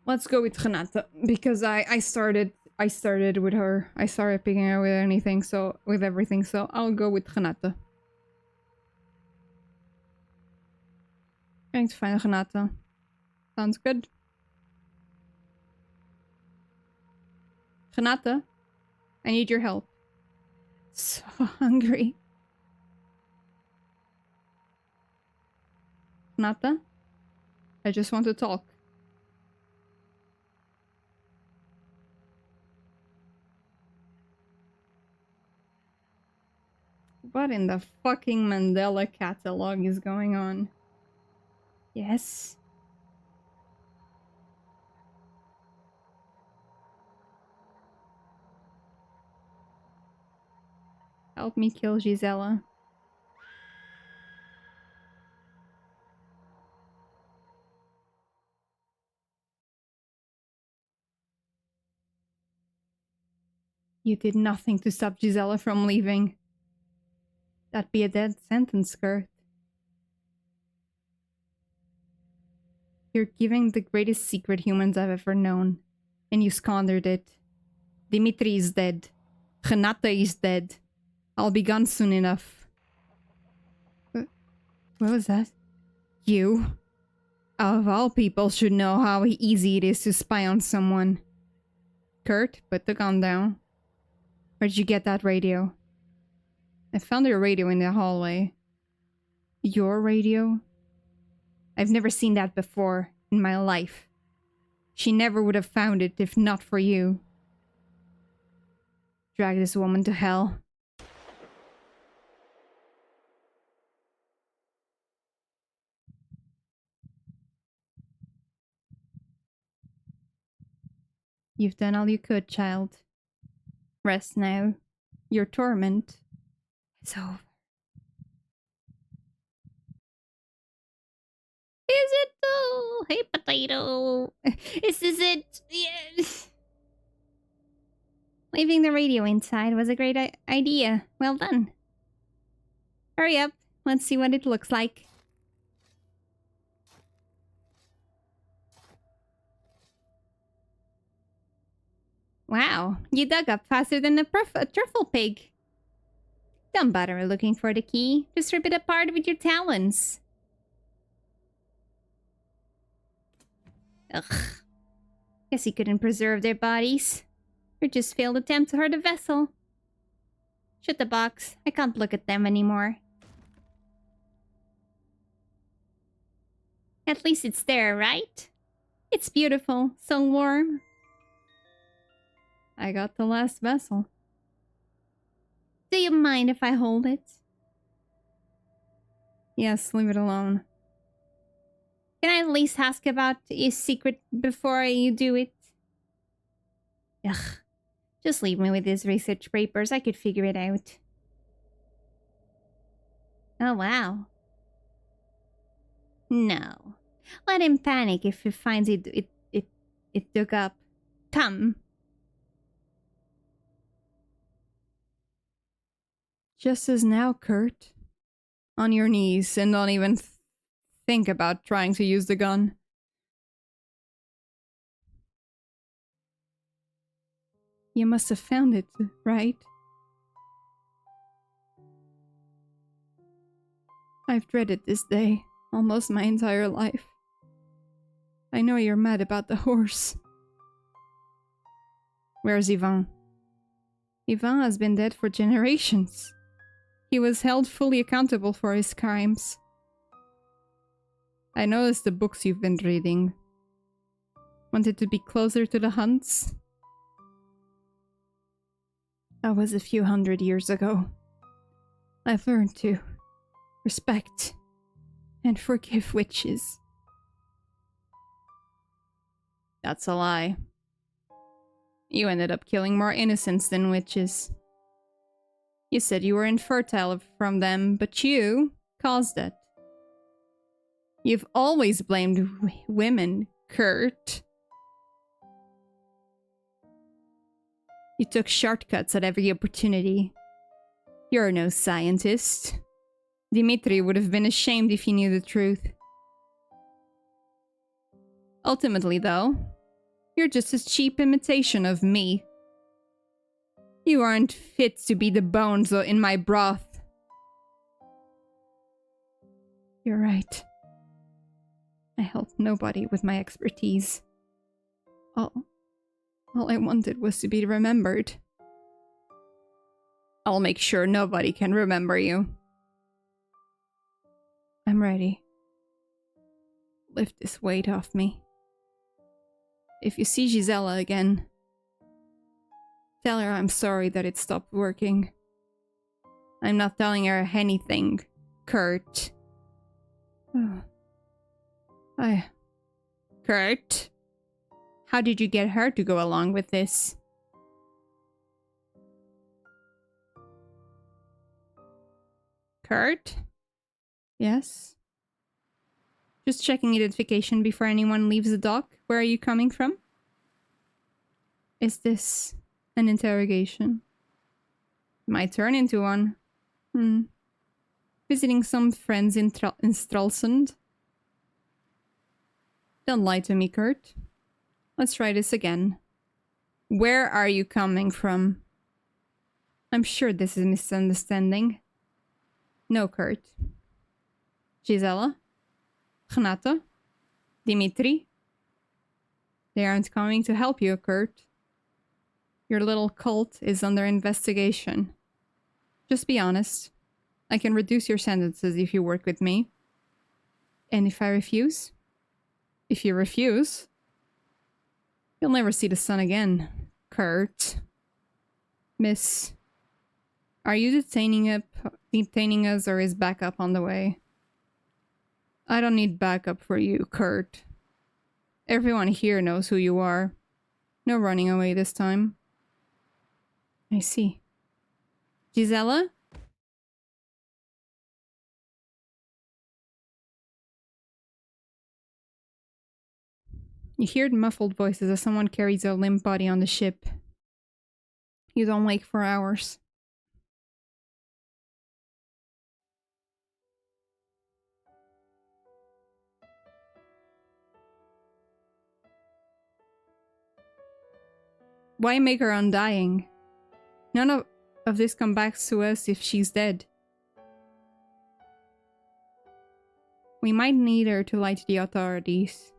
Let's go with Renata because I started with her. I started picking her with everything, so I'll go with Renata. Trying to find Renata. Sounds good. Renata, I need your help. So hungry. Renata, I just want to talk. What in the fucking Mandela catalog is going on? Yes? Help me kill Gisela. You did nothing to stop Gisela from leaving. That'd be a dead sentence, Kurt. You're giving the greatest secret humans I've ever known, and you squandered it. Dimitri is dead. Renata is dead. I'll be gone soon enough. What was that? You? Of all people should know how easy it is to spy on someone. Kurt, put the gun down. Where'd you get that radio? I found your radio in the hallway. Your radio? I've never seen that before in my life. She never would have found it if not for you. Drag this woman to hell. You've done all you could, child. Rest now. Your torment is over. Is it though? Hey, potato. Is this it? Yes. Leaving the radio inside was a great idea. Well done. Hurry up. Let's see what it looks like. Wow, you dug up faster than a truffle pig. Don't bother looking for the key. Just rip it apart with your talons. Ugh. Guess he couldn't preserve their bodies. Or just failed attempt to hurt a vessel. Shut the box. I can't look at them anymore. At least it's there, right? It's beautiful. So warm. I got the last vessel. Do you mind if I hold it? Yes, leave it alone. Can I at least ask about his secret before you do it? Ugh. Just leave me with his research papers. I could figure it out. Oh, wow. No. Let him panic if he finds it dug up. Come. Just as now, Kurt. On your knees and don't even think about trying to use the gun. You must have found it, right? I've dreaded this day almost my entire life. I know you're mad about the horse. Where's Ivan? Ivan has been dead for generations. He was held fully accountable for his crimes. I noticed the books you've been reading. Wanted to be closer to the hunts? That was a few hundred years ago. I've learned to respect and forgive witches. That's a lie. You ended up killing more innocents than witches. You said you were infertile from them, but you caused it. You've always blamed women, Kurt. You took shortcuts at every opportunity. You're no scientist. Dimitri would have been ashamed if he knew the truth. Ultimately, though, you're just a cheap imitation of me. You aren't fit to be the bones in my broth. You're right. I helped nobody with my expertise. All I wanted was to be remembered. I'll make sure nobody can remember you. I'm ready. Lift this weight off me. If you see Gisela again, tell her I'm sorry that it stopped working. I'm not telling her anything, Kurt. Kurt? How did you get her to go along with this? Kurt? Yes? Just checking identification before anyone leaves the dock. Where are you coming from? Is this an interrogation? Might turn into one. Visiting some friends in Stralsund. Don't lie to me, Kurt. Let's try this again. Where are you coming from? I'm sure this is a misunderstanding. No, Kurt. Gisela? Renata? Dimitri? They aren't coming to help you, Kurt. Your little cult is under investigation. Just be honest. I can reduce your sentences if you work with me. And if I refuse? If you refuse, you'll never see the sun again, Kurt. Miss, are you detaining us, or is backup on the way? I don't need backup for you, Kurt. Everyone here knows who you are. No running away this time. I see. Gisela? You hear the muffled voices as someone carries a limp body on the ship. You don't wake for hours. Why make her undying? None of this comes back to us if she's dead. We might need her to lie to the authorities.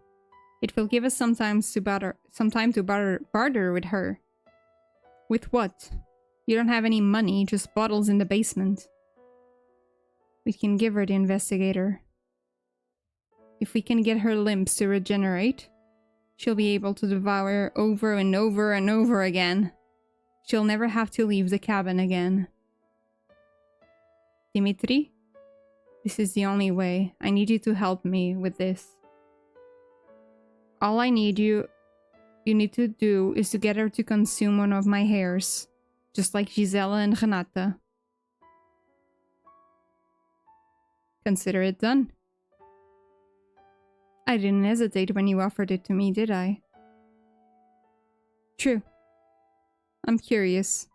It will give us some time to barter with her. With what? You don't have any money, just bottles in the basement. We can give her the investigator. If we can get her limbs to regenerate, she'll be able to devour over and over and over again. She'll never have to leave the cabin again. Dimitri, this is the only way. I need you to help me with this. All I need you need to do is to get her to consume one of my hairs, just like Gisela and Renata. Consider it done. I didn't hesitate when you offered it to me, did I? True. I'm curious.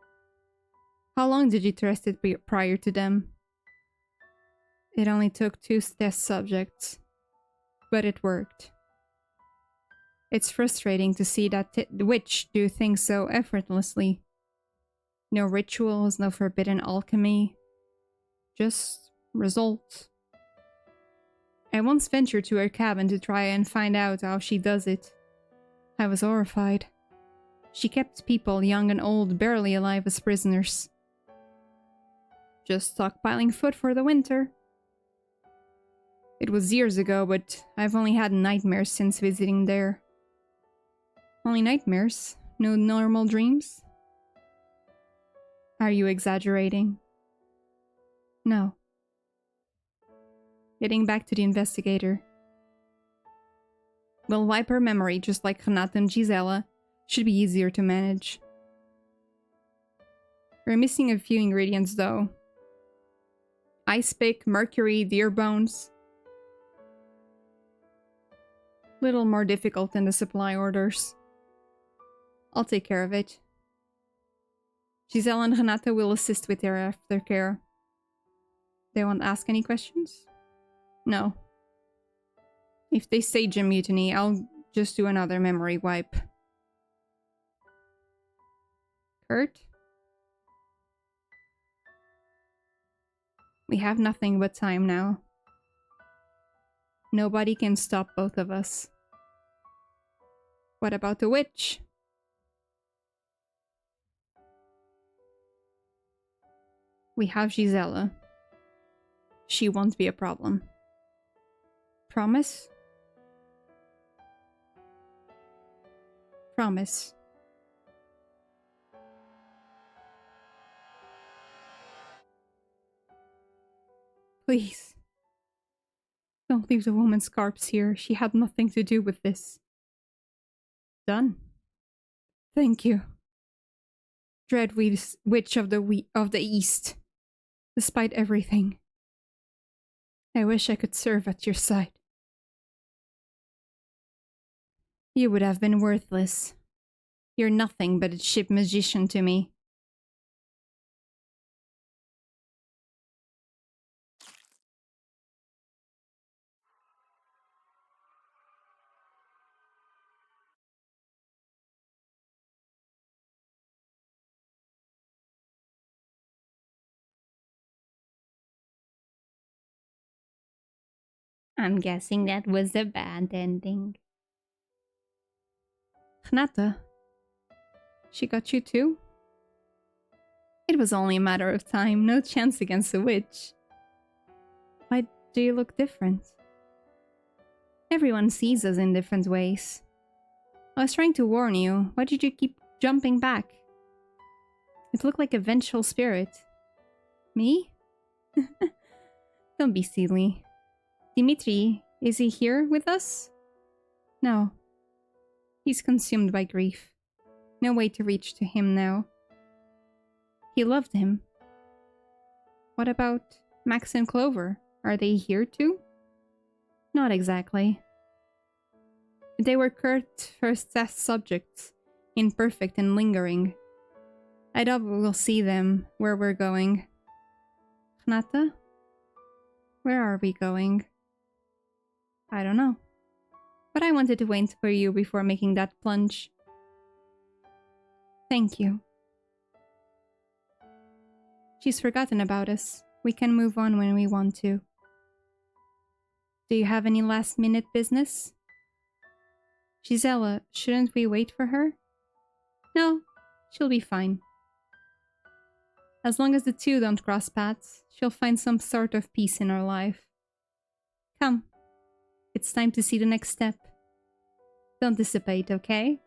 How long did you test it prior to them? It only took 2 test subjects, but it worked. It's frustrating to see that witch do things so effortlessly. No rituals, no forbidden alchemy. Just results. I once ventured to her cabin to try and find out how she does it. I was horrified. She kept people, young and old, barely alive as prisoners. Just stockpiling food for the winter. It was years ago, but I've only had nightmares since visiting there. Only nightmares? No normal dreams? Are you exaggerating? No. Getting back to the investigator. We'll wipe her memory just like Renata and Gisela. Should be easier to manage. We're missing a few ingredients though. Ice pick, mercury, deer bones. Little more difficult than the supply orders. I'll take care of it. Giselle and Renata will assist with their aftercare. They won't ask any questions? No. If they stage a mutiny, I'll just do another memory wipe. Kurt? We have nothing but time now. Nobody can stop both of us. What about the witch? We have Gisela. She won't be a problem. Promise? Promise. Please. Don't leave the woman's corpse here. She had nothing to do with this. Done. Thank you. Dread witch of the East. Despite everything, I wish I could serve at your side. You would have been worthless. You're nothing but a cheap magician to me. I'm guessing that was a bad ending. Gnata. She got you too? It was only a matter of time, no chance against a witch. Why do you look different? Everyone sees us in different ways. I was trying to warn you. Why did you keep jumping back? It looked like a vengeful spirit. Me? Don't be silly. Dimitri, is he here with us? No. He's consumed by grief. No way to reach to him now. He loved him. What about Max and Clover? Are they here too? Not exactly. They were Kurt's first test subjects, imperfect and lingering. I doubt we'll see them where we're going. Gnata? Where are we going? I don't know. But I wanted to wait for you before making that plunge. Thank you. She's forgotten about us. We can move on when we want to. Do you have any last-minute business? Gisela, shouldn't we wait for her? No, she'll be fine. As long as the two don't cross paths, she'll find some sort of peace in her life. Come. It's time to see the next step. Don't dissipate, okay?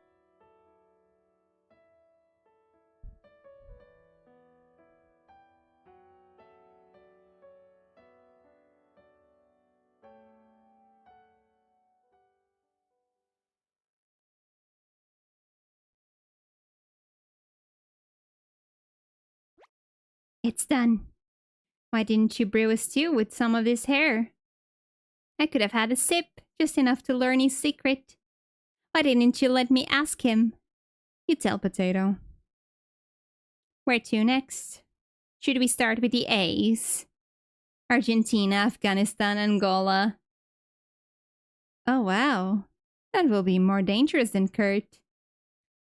It's done. Why didn't you brew a stew with some of his hair? I could have had a sip, just enough to learn his secret. Why didn't you let me ask him? You tell Potato. Where to next? Should we start with the A's? Argentina, Afghanistan, Angola. Oh wow. That will be more dangerous than Kurt.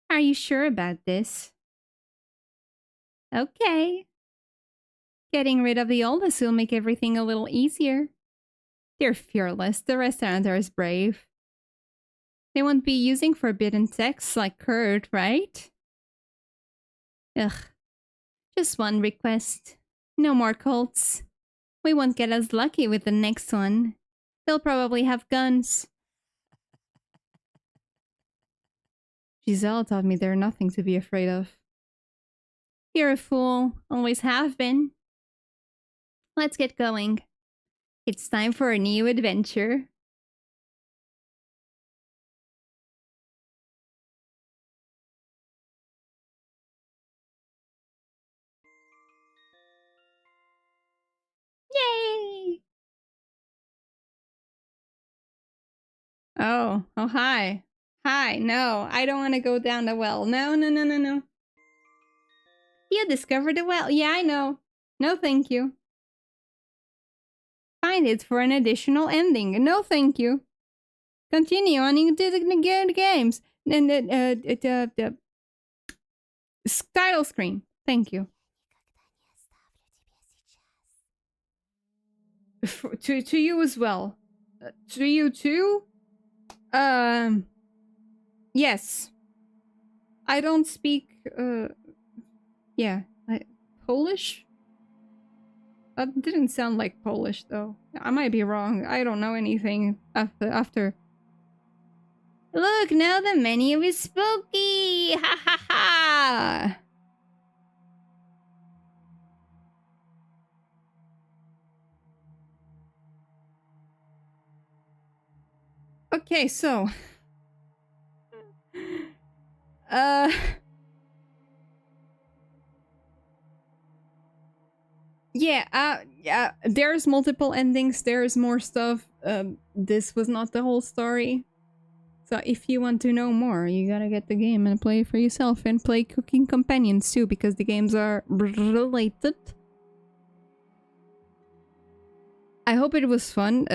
Are you sure about this? Okay. Getting rid of the oldest will make everything a little easier. They're fearless, the rest aren't as brave. They won't be using forbidden texts like Kurt, right? Ugh. Just one request. No more cults. We won't get as lucky with the next one. They'll probably have guns. Giselle taught me they're nothing to be afraid of. You're a fool. Always have been. Let's get going. It's time for a new adventure. Yay! Oh, hi. Hi, no, I don't want to go down the well. No, no, no, no, no. You discovered the well. Yeah, I know. No, thank you. Find it for an additional ending. No, thank you. Continue on into the games. And the title screen. Thank you. To you as well. To you too? Yes. I don't speak, yeah, Polish? That didn't sound like Polish, though. I might be wrong. I don't know anything after. Look, now the menu is spooky! Ha ha ha! Okay, so. Uh. Yeah, there's multiple endings, there's more stuff. This was not the whole story. So if you want to know more, you gotta get the game and play it for yourself and play Cooking Companions too, because the games are related. I hope it was fun.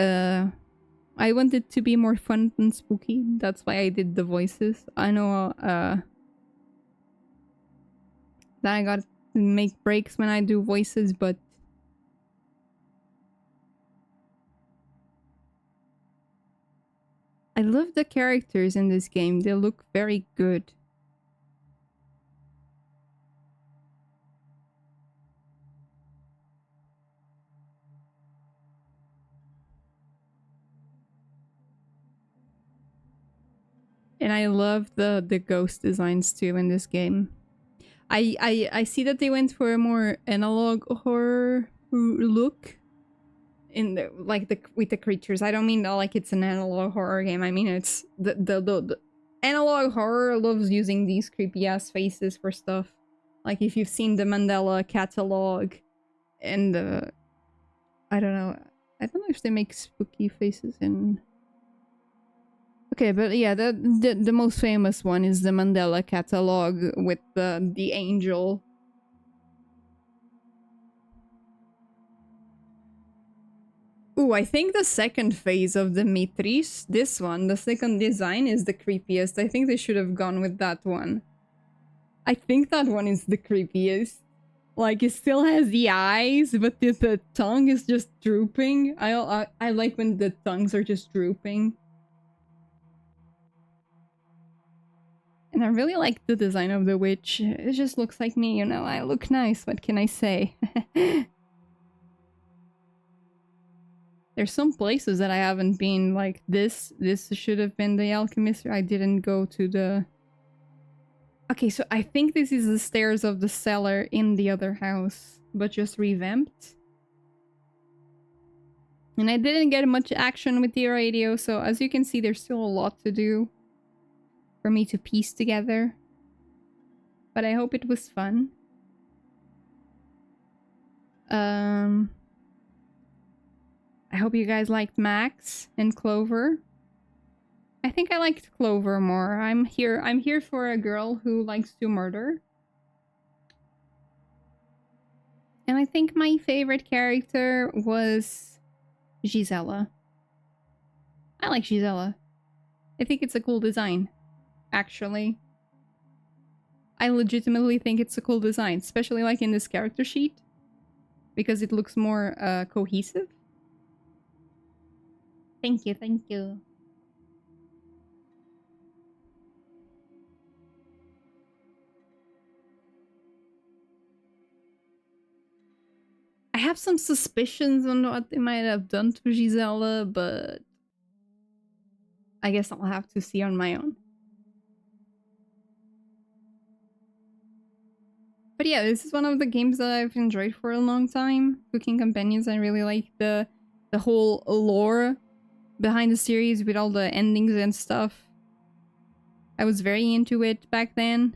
I want it to be more fun than spooky. That's why I did the voices. I know that I gotta make breaks when I do voices, but I love the characters in this game. They look very good. And I love the ghost designs too in this game. I see that they went for a more analog horror look in the with the creatures. I don't mean like it's an analog horror game. I mean it's the analog horror loves using these creepy ass faces for stuff. Like if you've seen the Mandela catalog and the I don't know if they make spooky faces in. Okay, but yeah, the most famous one is the Mandela catalog with the angel. Ooh, I think the second phase of the Mitris, this one, the second design is the creepiest. I think they should have gone with that one. I think that one is the creepiest. Like, it still has the eyes, but the tongue is just drooping. I like when the tongues are just drooping. And I really like the design of the witch. It just looks like me, you know. I look nice, what can I say? There's some places that I haven't been, like this. This should have been the alchemist. I didn't go to the... Okay, so I think this is the stairs of the cellar in the other house, but just revamped. And I didn't get much action with the radio, so as you can see, there's still a lot to do for me to piece together. But I hope it was fun. I hope you guys liked Max and Clover. I think I liked Clover more. I'm here for a girl who likes to murder. And I think my favorite character was Gisela. I like Gisela. I think it's a cool design, actually. I legitimately think it's a cool design, especially like in this character sheet, because it looks more cohesive. Thank you, thank you. I have some suspicions on what they might have done to Gisela, but I guess I'll have to see on my own. But yeah, this is one of the games that I've enjoyed for a long time. Cooking Companions, I really like the whole lore behind the series with all the endings and stuff. I was very into it back then.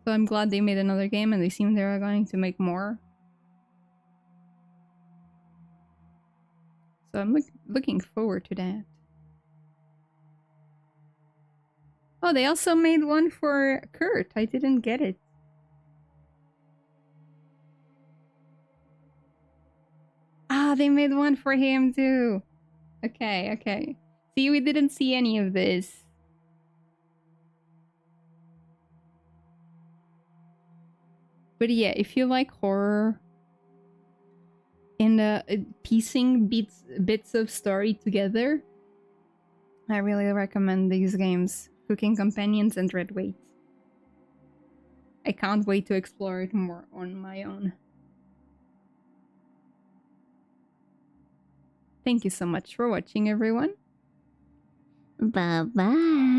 So I'm glad they made another game and they seem they're going to make more. So I'm looking forward to that. Oh, they also made one for Kurt. I didn't get it. Ah, they made one for him too. Okay, okay. See, we didn't see any of this. But yeah, if you like horror and piecing bits of story together, I really recommend these games. Cooking Companions and Red Weight. I can't wait to explore it more on my own. Thank you so much for watching, everyone. Bye-bye.